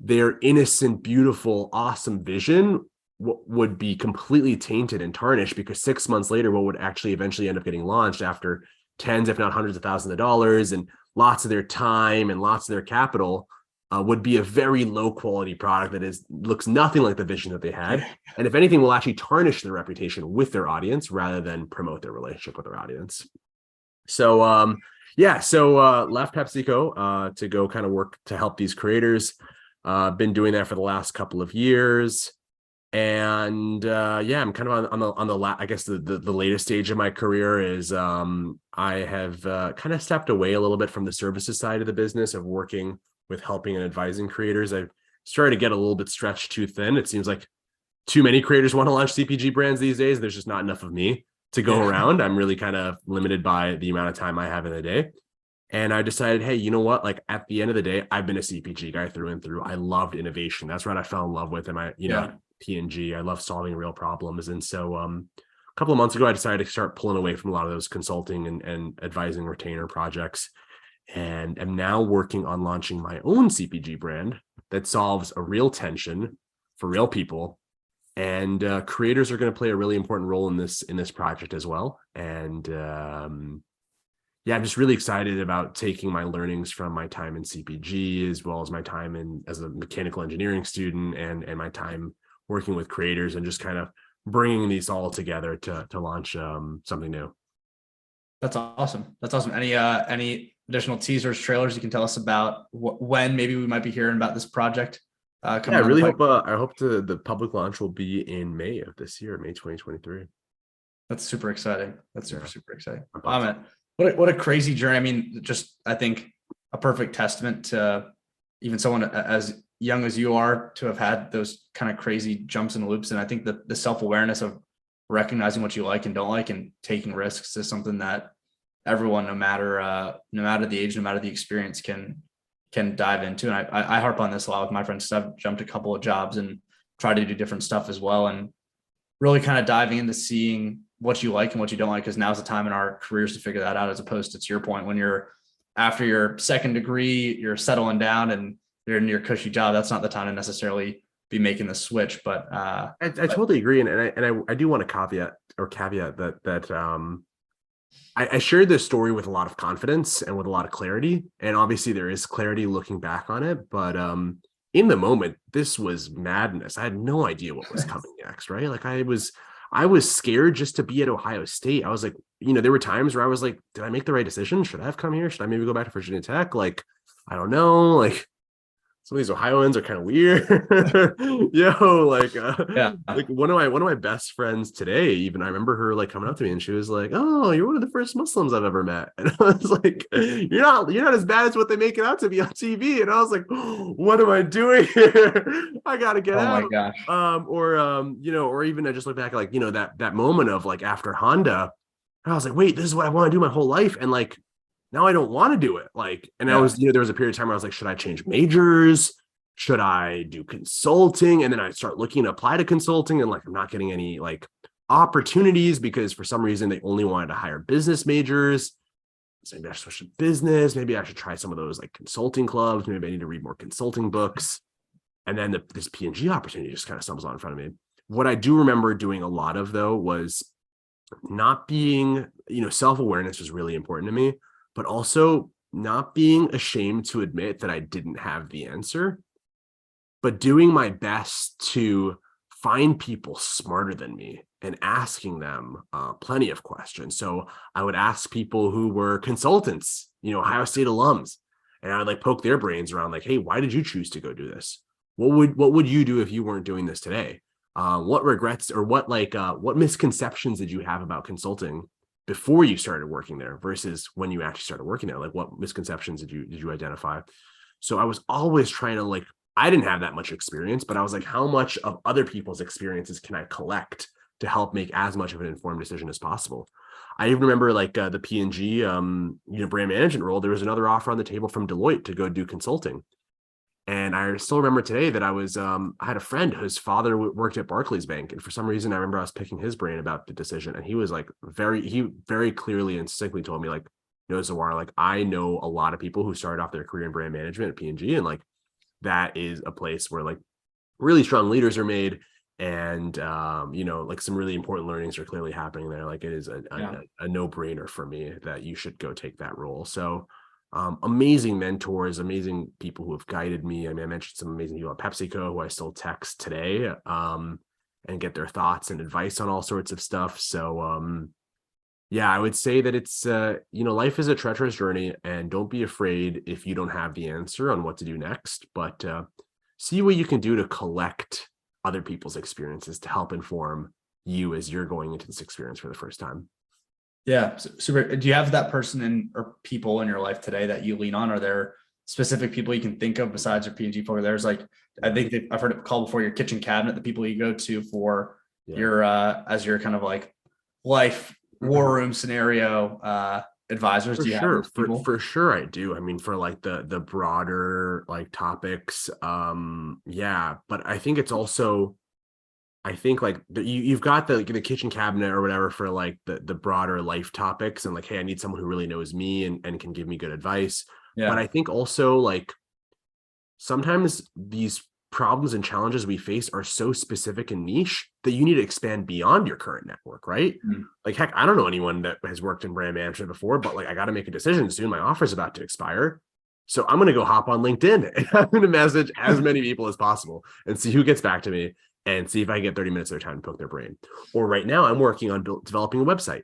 their innocent, beautiful, awesome vision would be completely tainted and tarnished, because 6 months later, what would actually eventually end up getting launched after tens, if not hundreds of thousands of dollars and lots of their time and lots of their capital would be a very low quality product that looks nothing like the vision that they had. And if anything, will actually tarnish their reputation with their audience rather than promote their relationship with their audience. So, left PepsiCo to go kind of work to help these creators. Been doing that for the last couple of years. And I'm kind of on the I guess the latest stage of my career is I have kind of stepped away a little bit from the services side of the business of working with helping and advising creators. I've started to get a little bit stretched too thin. It seems like too many creators want to launch CPG brands these days. There's just not enough of me to go around. I'm really kind of limited by the amount of time I have in a day. And I decided, hey, you know what? Like, at the end of the day, I've been a CPG guy through and through. I loved innovation. That's what I fell in love with. And P&G, I love solving real problems. And so a couple of months ago, I decided to start pulling away from a lot of those consulting and advising retainer projects, and am now working on launching my own CPG brand that solves a real tension for real people. And creators are going to play a really important role in this project as well. And I'm just really excited about taking my learnings from my time in CPG, as well as my time as a mechanical engineering student, and my time working with creators, and just kind of bringing these all together to launch something new. That's awesome. Any additional teasers, trailers you can tell us about when maybe we might be hearing about this project? I really hope the public launch will be in May of this year, May 2023. That's super exciting. That's super exciting. Oh, man. What a crazy journey. I mean, I think a perfect testament to even someone as young as you are to have had those kind of crazy jumps and loops. And I think that the self-awareness of recognizing what you like and don't like and taking risks is something that everyone, no matter the age, no matter the experience, can dive into. And I harp on this a lot with my friends. I've jumped a couple of jobs and tried to do different stuff as well, and really kind of diving into seeing what you like and what you don't like, because now's the time in our careers to figure that out, as opposed to your point, when you're after your second degree, you're settling down and you're in your cushy job. That's not the time to necessarily be making the switch. But I totally agree. And I do want to caveat that I shared this story with a lot of confidence and with a lot of clarity. And obviously there is clarity looking back on it. But in the moment, this was madness. I had no idea what was coming next, right? Like, I was scared just to be at Ohio State. I was like, there were times where I was like, did I make the right decision? Should I have come here? Should I maybe go back to Virginia Tech? Like, I don't know. Like, some of these Ohioans are kind of weird. Yeah. Like one of my best friends today, even I remember her like coming up to me and she was like, "Oh, you're one of the first Muslims I've ever met." And I was like, you're not as bad as what they make it out to be on TV. And I was like, what am I doing here? I gotta get Oh out. my gosh. Or even I just look back at like, that moment of like after Honda, I was like, wait, this is what I want to do my whole life. And like now I don't want to do it. Like, and I was, there was a period of time where I was like, should I change majors? Should I do consulting? And then I start looking to apply to consulting and like, I'm not getting any like opportunities because for some reason they only wanted to hire business majors. So maybe I should switch to business. Maybe I should try some of those like consulting clubs. Maybe I need to read more consulting books. And then this P&G opportunity just kind of stumbles on in front of me. What I do remember doing a lot of though was not being, self-awareness was really important to me, but also not being ashamed to admit that I didn't have the answer, but doing my best to find people smarter than me and asking them plenty of questions. So I would ask people who were consultants, Ohio State alums, and I would like poke their brains around like, hey, why did you choose to go do this? What would you do if you weren't doing this today? What regrets or what misconceptions did you have about consulting before you started working there versus when you actually started working there? Like what misconceptions did you identify? So I was always trying to like, I didn't have that much experience, but I was like, how much of other people's experiences can I collect to help make as much of an informed decision as possible? I even remember like the P&G, brand management role. There was another offer on the table from Deloitte to go do consulting. And I still remember today that I had a friend whose father worked at Barclays Bank. And for some reason, I remember I was picking his brain about the decision. And he was like, he very clearly and succinctly told me like, Zawwar, like I know a lot of people who started off their career in brand management at P&G. And like, that is a place where like really strong leaders are made. And, like some really important learnings are clearly happening there. Like it is a no-brainer for me that you should go take that role. So amazing mentors, amazing people who have guided me. I mean, I mentioned some amazing people at PepsiCo who I still text today and get their thoughts and advice on all sorts of stuff. So I would say that it's, life is a treacherous journey and don't be afraid if you don't have the answer on what to do next, but see what you can do to collect other people's experiences to help inform you as you're going into this experience for the first time. Yeah, super. Do you have that person or people in your life today that you lean on? Are there specific people you can think of besides your P&G folk? There's like, I think I've heard it called before, your kitchen cabinet, the people you go to for your as your kind of like life war room scenario advisors. Do you have people? For sure I do. I mean, for like the broader like topics, but I think it's also, I think like you've got the kitchen cabinet or whatever for like the broader life topics and like, hey, I need someone who really knows me and can give me good advice. Yeah. But I think also like sometimes these problems and challenges we face are so specific and niche that you need to expand beyond your current network, right? Mm-hmm. Like, heck, I don't know anyone that has worked in brand management before, but like I got to make a decision soon. My offer is about to expire. So I'm going to go hop on LinkedIn and I'm going to message as many people as possible and see who gets back to me and see if I get 30 minutes of their time to poke their brain. Or right now I'm working on developing a website.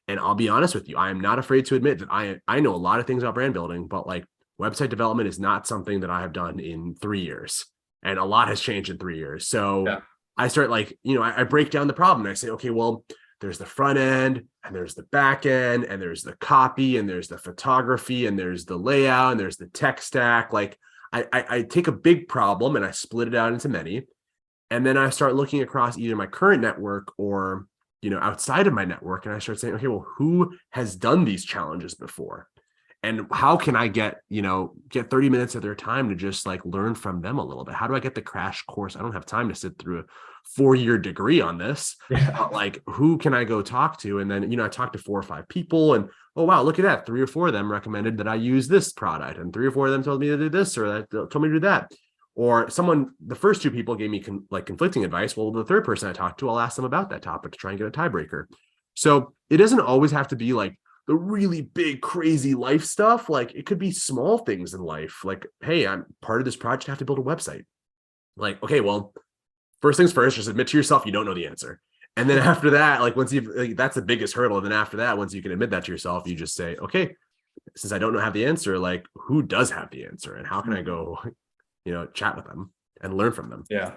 And I'll be honest with you, I am not afraid to admit that I know a lot of things about brand building, but like website development is not something that I have done in 3 years. And a lot has changed in 3 years. So I start like, I break down the problem and I say, okay, well, there's the front end and there's the back end and there's the copy and there's the photography and there's the layout and there's the tech stack. Like I take a big problem and I split it out into many. And then I start looking across either my current network or, outside of my network. And I start saying, okay, well, who has done these challenges before? And how can I get 30 minutes of their time to just like learn from them a little bit? How do I get the crash course? I don't have time to sit through a 4-year degree on this. But like, who can I go talk to? And then, I talked to 4 or 5 people and, oh, wow, look at that. 3 or 4 of them recommended that I use this product. And 3 or 4 of them told me to do this or that told me to do that. Or the first 2 people gave me conflicting advice. Well, the third person I talked to, I'll ask them about that topic to try and get a tiebreaker. So it doesn't always have to be like the really big, crazy life stuff. Like it could be small things in life. Like, hey, I'm part of this project. I have to build a website. Like, okay, well, first things first, just admit to yourself you don't know the answer. And then after that, like once that's the biggest hurdle. And then after that, once you can admit that to yourself, you just say, okay, since I don't have the answer, like who does have the answer and how can I go chat with them and learn from them. Yeah.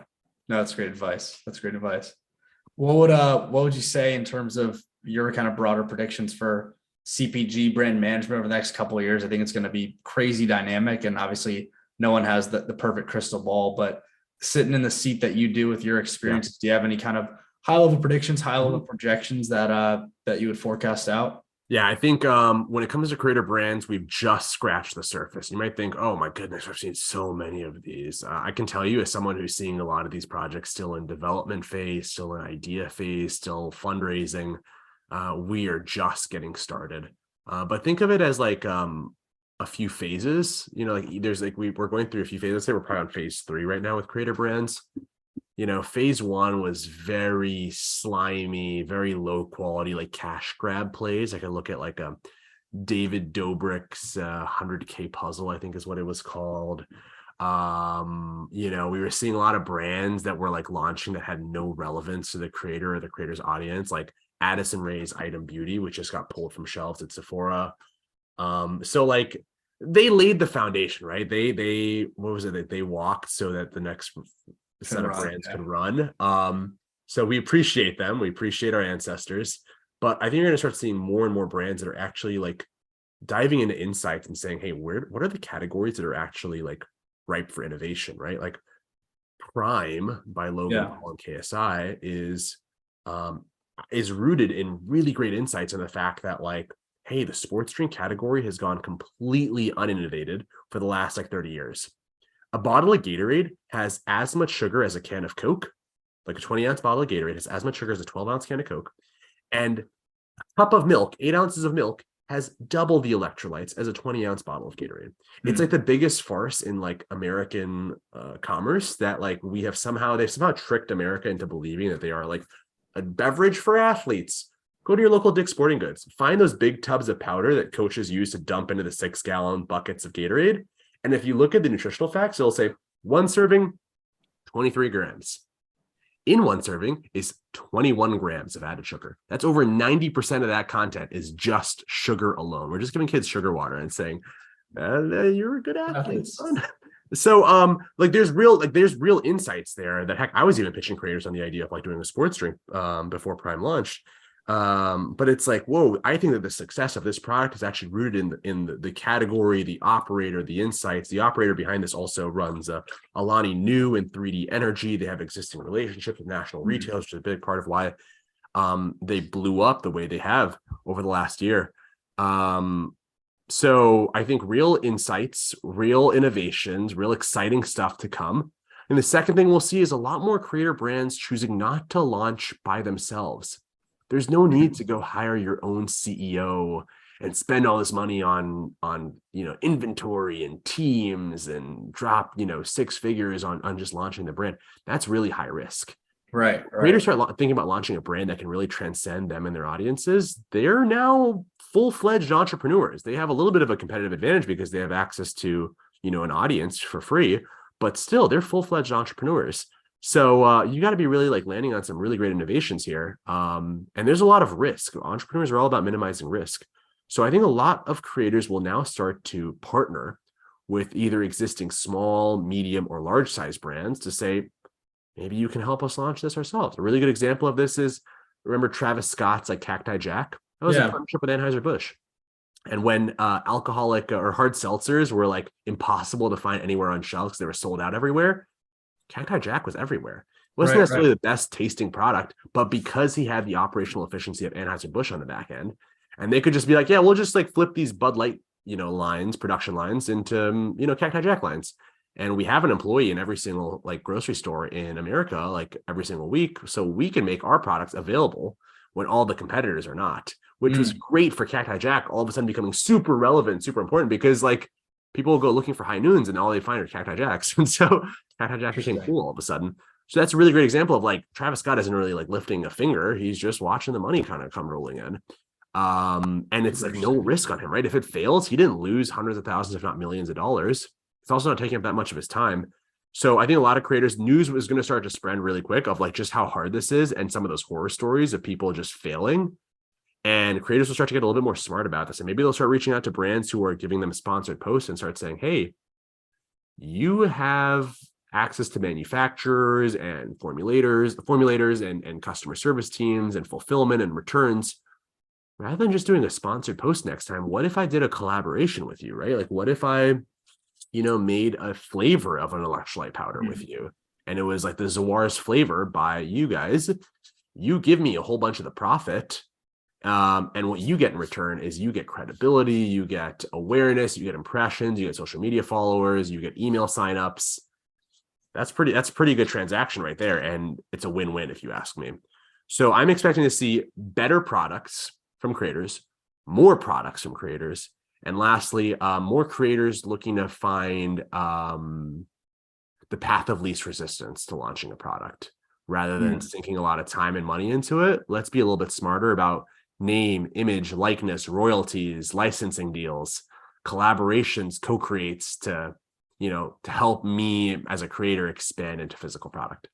No, that's great advice. That's great advice. What would you say in terms of your kind of broader predictions for CPG brand management over the next couple of years? I think it's going to be crazy dynamic, and obviously no one has the perfect crystal ball, but sitting in the seat that you do with your experiences, do you have any kind of high level predictions, high level projections that you would forecast out? Yeah, I think when it comes to creator brands, we've just scratched the surface. You might think, oh my goodness, I've seen so many of these. I can tell you, as someone who's seeing a lot of these projects still in development phase, still in idea phase, still fundraising, we are just getting started. But think of it as like a few phases. We're going through a few phases. Let's say we're probably on phase 3 right now with creator brands. Phase 1 was very slimy, very low quality, like cash grab plays. I could look at like a David Dobrik's 100K puzzle, I think is what it was called. We were seeing a lot of brands that were like launching that had no relevance to the creator or the creator's audience, like Addison Rae's Item Beauty, which just got pulled from shelves at Sephora. So like they laid the foundation, right? They what was it that they walked so that the next set of brands could run. So we appreciate them. We appreciate our ancestors. But I think you're going to start seeing more and more brands that are actually like diving into insights and saying, hey, what are the categories that are actually like ripe for innovation, right? Like Prime by Logan Paul and KSI is rooted in really great insights on the fact that like, hey, the sports drink category has gone completely uninnovated for the last like 30 years. A bottle of Gatorade has as much sugar as a can of Coke. Like a 20-ounce bottle of Gatorade has as much sugar as a 12-ounce can of Coke. And a cup of milk, 8 ounces of milk, has double the electrolytes as a 20-ounce bottle of Gatorade. It's like the biggest farce in like American commerce that like they've somehow tricked America into believing that they are like a beverage for athletes. Go to your local Dick's Sporting Goods. Find those big tubs of powder that coaches use to dump into the 6-gallon buckets of Gatorade. And if you look at the nutritional facts, it'll say 1 serving, 23 grams. In 1 serving is 21 grams of added sugar. That's over 90% of that content is just sugar alone. We're just giving kids sugar water and saying, you're a good athlete, son. So there's real insights there that heck, I was even pitching creators on the idea of like doing a sports drink before Prime launched. But it's like, whoa, I think that the success of this product is actually rooted in the category, the operator, the insights. The operator behind this also runs Alani Nu and 3D Energy. They have existing relationships with national retailers, which is a big part of why they blew up the way they have over the last year. So I think real insights, real innovations, real exciting stuff to come. And the second thing we'll see is a lot more creator brands choosing not to launch by themselves. There's no need to go hire your own CEO and spend all this money on inventory and teams and drop 6 figures on just launching the brand. That's really high risk. Right. Creators start thinking about launching a brand that can really transcend them and their audiences. They're now full-fledged entrepreneurs. They have a little bit of a competitive advantage because they have access to an audience for free, but still they're full-fledged entrepreneurs. So you got to be really like landing on some really great innovations here. And there's a lot of risk. Entrepreneurs are all about minimizing risk. So I think a lot of creators will now start to partner with either existing small, medium, or large size brands to say, maybe you can help us launch this ourselves. A really good example of this is, remember Travis Scott's like Cacti Jack? That was a partnership with Anheuser-Busch. And when alcoholic or hard seltzers were like impossible to find anywhere on shelves because they were sold out everywhere, Cacti Jack was everywhere. It wasn't necessarily the best tasting product, but because he had the operational efficiency of Anheuser-Busch on the back end, and they could just be like, yeah, we'll just like flip these Bud Light, lines, production lines into, Cacti Jack lines. And we have an employee in every single like grocery store in America, like every single week. So we can make our products available when all the competitors are not, which was great for Cacti Jack, all of a sudden becoming super relevant, super important, because like people will go looking for high noons and all they find are Cacti Jacks. And so Cacti Jack became cool all of a sudden. So that's a really great example of like Travis Scott isn't really like lifting a finger. He's just watching the money kind of come rolling in. And it's like no risk on him, right? If it fails, he didn't lose hundreds of thousands, if not millions of dollars. It's also not taking up that much of his time. So I think a lot of creators, news was going to start to spread really quick of like just how hard this is and some of those horror stories of people just failing. And creators will start to get a little bit more smart about this. And maybe they'll start reaching out to brands who are giving them sponsored posts and start saying, hey, you have access to manufacturers and formulators and customer service teams and fulfillment and returns. Rather than just doing a sponsored post next time, what if I did a collaboration with you, right? Like, what if I, made a flavor of an electrolyte powder with you? And it was like the Zawwar's flavor by you guys. You give me a whole bunch of the profit. And what you get in return is you get credibility, you get awareness, you get impressions, you get social media followers, you get email signups. That's a pretty good transaction right there. And it's a win-win if you ask me. So I'm expecting to see better products from creators, more products from creators, and lastly, more creators looking to find the path of least resistance to launching a product rather than sinking a lot of time and money into it. Let's be a little bit smarter about name, image, likeness, royalties, licensing deals, collaborations, co-creates to help me as a creator expand into physical product.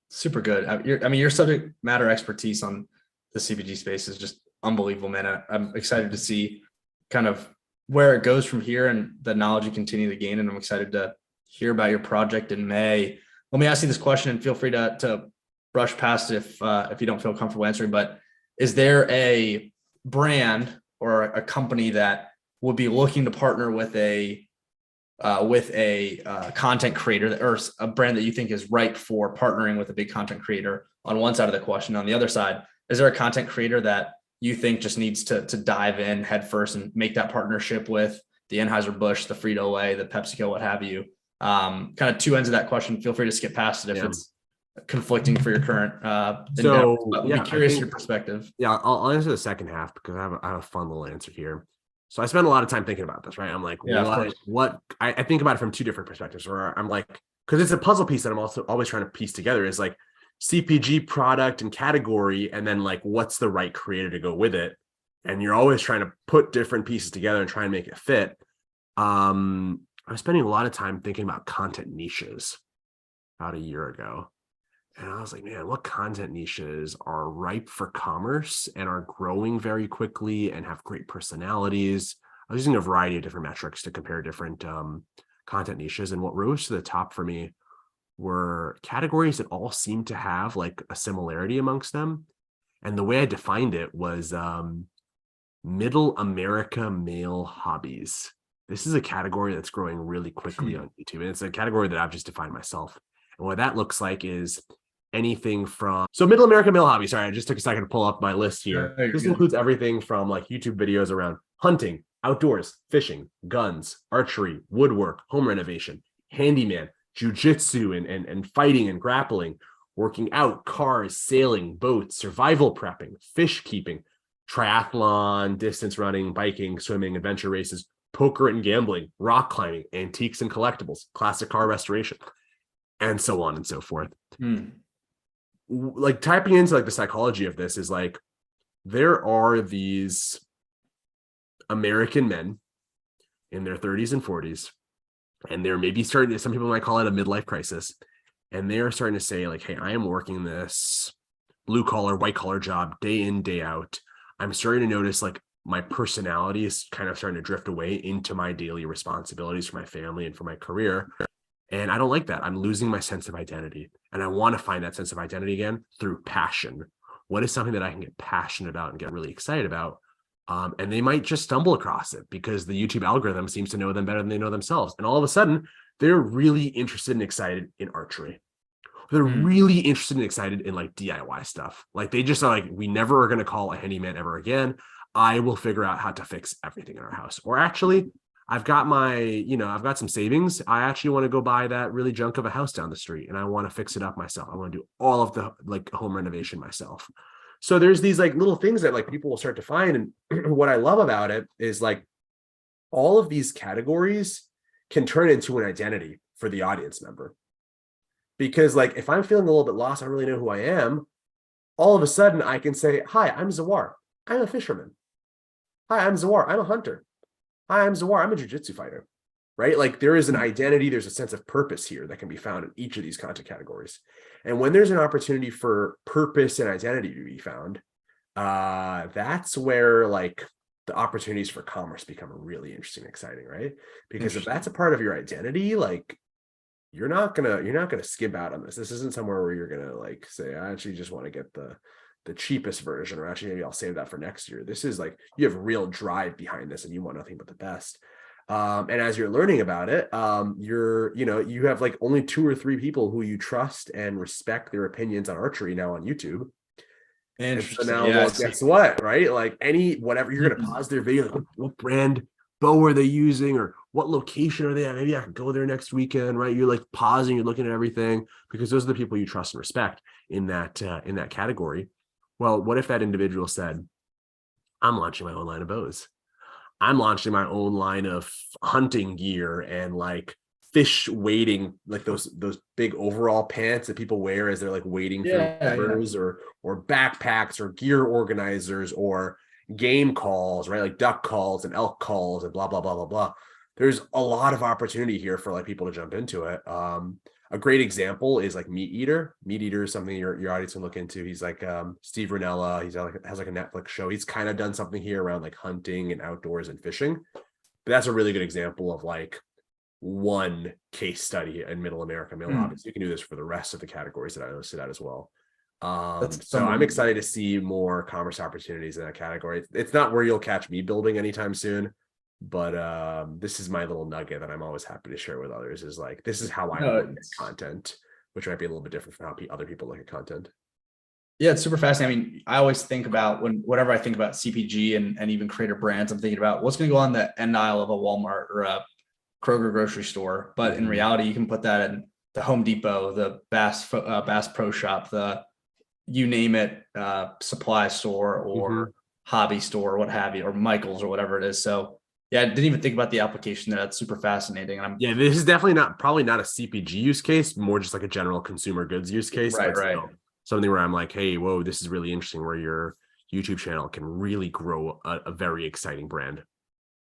Super good. Your subject matter expertise on the CPG space is just unbelievable, man. I'm excited to see kind of where it goes from here and the knowledge you continue to gain. And I'm excited to hear about your project in May. Let me ask you this question, and feel free to brush past it if you don't feel comfortable answering, but is there a brand or a company that would be looking to partner with a content creator, or a brand that you think is ripe for partnering with a big content creator on one side of the question? On the other side, is there a content creator that you think just needs to dive in head first and make that partnership with the Anheuser-Busch, the Frito-Lay, the PepsiCo, what have you? Kind of two ends of that question. Feel free to skip past it if it's conflicting for your current endeavors, but we'll be curious your perspective. Yeah, I'll answer the second half because I have a fun little answer here. So I spend a lot of time thinking about this, right? I'm like, I think about it from two different perspectives, where I'm like, because it's a puzzle piece that I'm also always trying to piece together, is like CPG product and category, and then like what's the right creator to go with it. And you're always trying to put different pieces together and try and make it fit. I was spending a lot of time thinking about content niches about a year ago. And I was like, man, what content niches are ripe for commerce and are growing very quickly and have great personalities? I was using a variety of different metrics to compare different content niches. And what rose to the top for me were categories that all seemed to have like a similarity amongst them. And the way I defined it was middle America male hobbies. This is a category that's growing really quickly on YouTube. And it's a category that I've just defined myself. And what that looks like is anything from, so middle America male hobby. Sorry, I just took a second to pull up my list here. This includes everything from like YouTube videos around hunting, outdoors, fishing, guns, archery, woodwork, home renovation, handyman, jujitsu and fighting and grappling, working out, cars, sailing, boats, survival prepping, fish keeping, triathlon, distance running, biking, swimming, adventure races, poker and gambling, rock climbing, antiques and collectibles, classic car restoration, and so on and so forth. Like tapping into like the psychology of this is like, there are these American men in their 30s and 40s, and they're maybe starting to, some people might call it a midlife crisis, and they're starting to say like, hey, I am working this blue collar, white collar job day in, day out. I'm starting to notice like my personality is kind of starting to drift away into my daily responsibilities for my family and for my career. And I don't like that. I'm losing my sense of identity. And I want to find that sense of identity again through passion. What is something that I can get passionate about and get really excited about? And they might just stumble across it because the YouTube algorithm seems to know them better than they know themselves. And all of a sudden, they're really interested and excited in archery. They're really interested and excited in like DIY stuff. Like they just are like, we never are going to call a handyman ever again. I will figure out how to fix everything in our house. Or actually, I've got I've got some savings. I actually want to go buy that really junk of a house down the street and I want to fix it up myself. I want to do all of the like home renovation myself. So there's these like little things that like people will start to find. And what I love about it is like all of these categories can turn into an identity for the audience member. Because like, if I'm feeling a little bit lost, I don't really know who I am. All of a sudden I can say, hi, I'm Zawwar. I'm a fisherman. Hi, I'm Zawwar. I'm a hunter. Hi, I'm Zawwar. I'm a jiu-jitsu fighter, right? Like there is an identity, there's a sense of purpose here that can be found in each of these content categories. And when there's an opportunity for purpose and identity to be found, that's where like the opportunities for commerce become really interesting and exciting, right? Because if that's a part of your identity, like you're not gonna skip out on this. This isn't somewhere where you're gonna like say, I actually just want to get the cheapest version, or actually maybe I'll save that for next year. This is like you have real drive behind this and you want nothing but the best. And as you're learning about it, you have like only 2 or 3 people who you trust and respect their opinions on archery now on YouTube. And so now, well, guess what, right? Like whatever, you're going to pause their video, like, what brand bow are they using, or what location are they at? Maybe I can go there next weekend, right? You're like pausing, you're looking at everything, because those are the people you trust and respect in that category. Well, what if that individual said, I'm launching my own line of bows. I'm launching my own line of hunting gear and like fish wading, like those big overall pants that people wear as they're like wading through rivers, or backpacks, or gear organizers, or game calls, right? Like duck calls and elk calls and blah, blah, blah, blah, blah. There's a lot of opportunity here for like people to jump into it. A great example is like Meat Eater. Meat Eater is something your audience can look into. He's like Steve Rinella. Has like a Netflix show. He's kind of done something here around like hunting and outdoors and fishing. But that's a really good example of like one case study in Middle America. I mean, obviously you can do this for the rest of the categories that I listed out as well. So I'm excited to see more commerce opportunities in that category. It's not where you'll catch me building anytime soon, but this is my little nugget that I'm always happy to share with others, is like, this is how I look at content, which might be a little bit different from how other people look at content. Yeah, it's super fascinating. I mean, I always think about whenever I think about CPG and even creator brands, I'm thinking about what's going to go on the end aisle of a Walmart or a Kroger grocery store. But in reality, you can put that in the Home Depot, the Bass Pro Shop, you name it, supply store or hobby store, what have you, or Michael's or whatever it is. So yeah, I didn't even think about the application there. That's super fascinating. And this is definitely probably not a CPG use case, more just like a general consumer goods use case. Right. Still something where I'm like, hey, whoa, this is really interesting, where your YouTube channel can really grow a very exciting brand.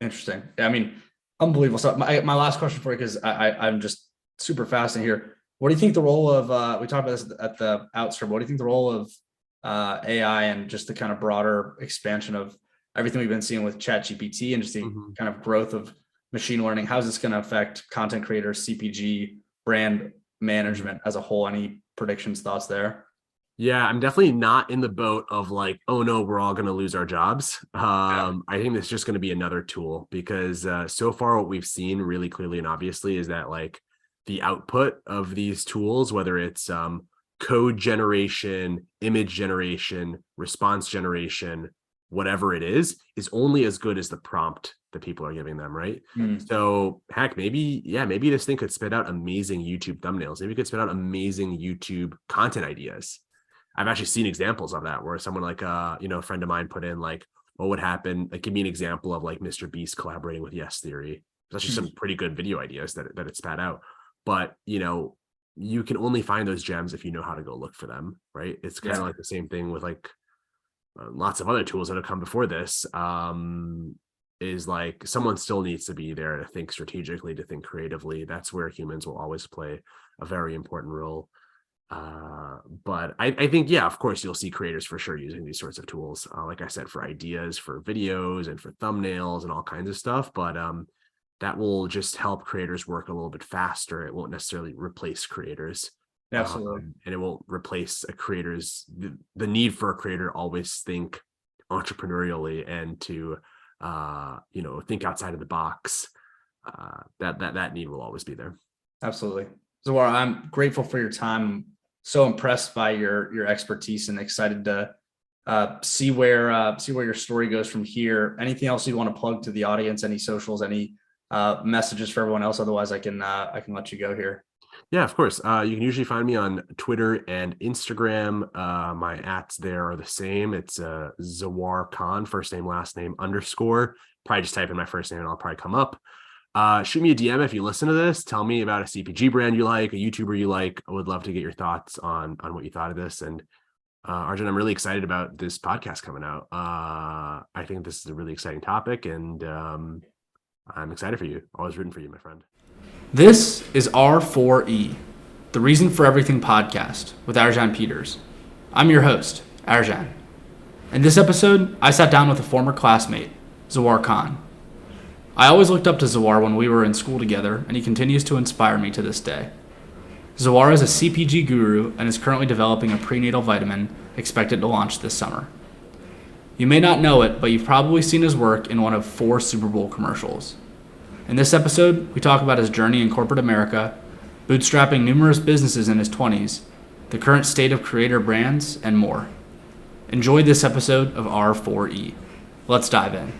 Interesting. I mean, unbelievable. So my last question for you, because I'm just super fascinated here. What do you think the role of, we talked about this at the outstream, what do you think the role of AI and just the kind of broader expansion of everything we've been seeing with ChatGPT and just the kind of growth of machine learning, how's this going to affect content creators, CPG, brand management as a whole? Any predictions, thoughts there? Yeah, I'm definitely not in the boat of like, oh no, we're all going to lose our jobs. I think it's just going to be another tool, because so far what we've seen really clearly and obviously is that like the output of these tools, whether it's code generation, image generation, response generation, whatever it is only as good as the prompt that people are giving them, right? So heck, maybe this thing could spit out amazing YouTube thumbnails. Maybe it could spit out amazing YouTube content ideas. I've actually seen examples of that where someone like a friend of mine put in like, what would happen? Like, give me an example of like Mr. Beast collaborating with Yes Theory. There's actually some pretty good video ideas that it spat out. But you can only find those gems if you know how to go look for them, right? It's kind of like the same thing with like lots of other tools that have come before this. Is like someone still needs to be there to think strategically, to think creatively. That's where humans will always play a very important role. But I think, of course, you'll see creators for sure using these sorts of tools, like I said, for ideas, for videos, and for thumbnails and all kinds of stuff. But that will just help creators work a little bit faster. It won't necessarily replace creators. Absolutely. And it won't replace a creator's the need for a creator to always think entrepreneurially and to think outside of the box. That need will always be there. Absolutely. Zawwar, I'm grateful for your time. I'm so impressed by your expertise and excited to see where your story goes from here. Anything else you want to plug to the audience? Any socials? Any messages for everyone else? Otherwise, I can let you go here. Yeah, of course. You can usually find me on Twitter and Instagram. My ats there are the same. It's Zawwar Khan, first name, last name, _ Probably just type in my first name and I'll probably come up. Shoot me a DM if you listen to this. Tell me about a CPG brand you like, a YouTuber you like. I would love to get your thoughts on what you thought of this. And Arjun, I'm really excited about this podcast coming out. I think this is a really exciting topic, and I'm excited for you. Always rooting for you, my friend. This is R4E, the Reason for Everything podcast with Arjan Peters. I'm your host, Arjan. In this episode, I sat down with a former classmate, Zawwar Khan. I always looked up to Zawwar when we were in school together, and he continues to inspire me to this day. Zawwar is a CPG guru and is currently developing a prenatal vitamin expected to launch this summer. You may not know it, but you've probably seen his work in one of 4 Super Bowl commercials. In this episode, we talk about his journey in corporate America, bootstrapping numerous businesses in his 20s, the current state of creator brands, and more. Enjoy this episode of R4E. Let's dive in.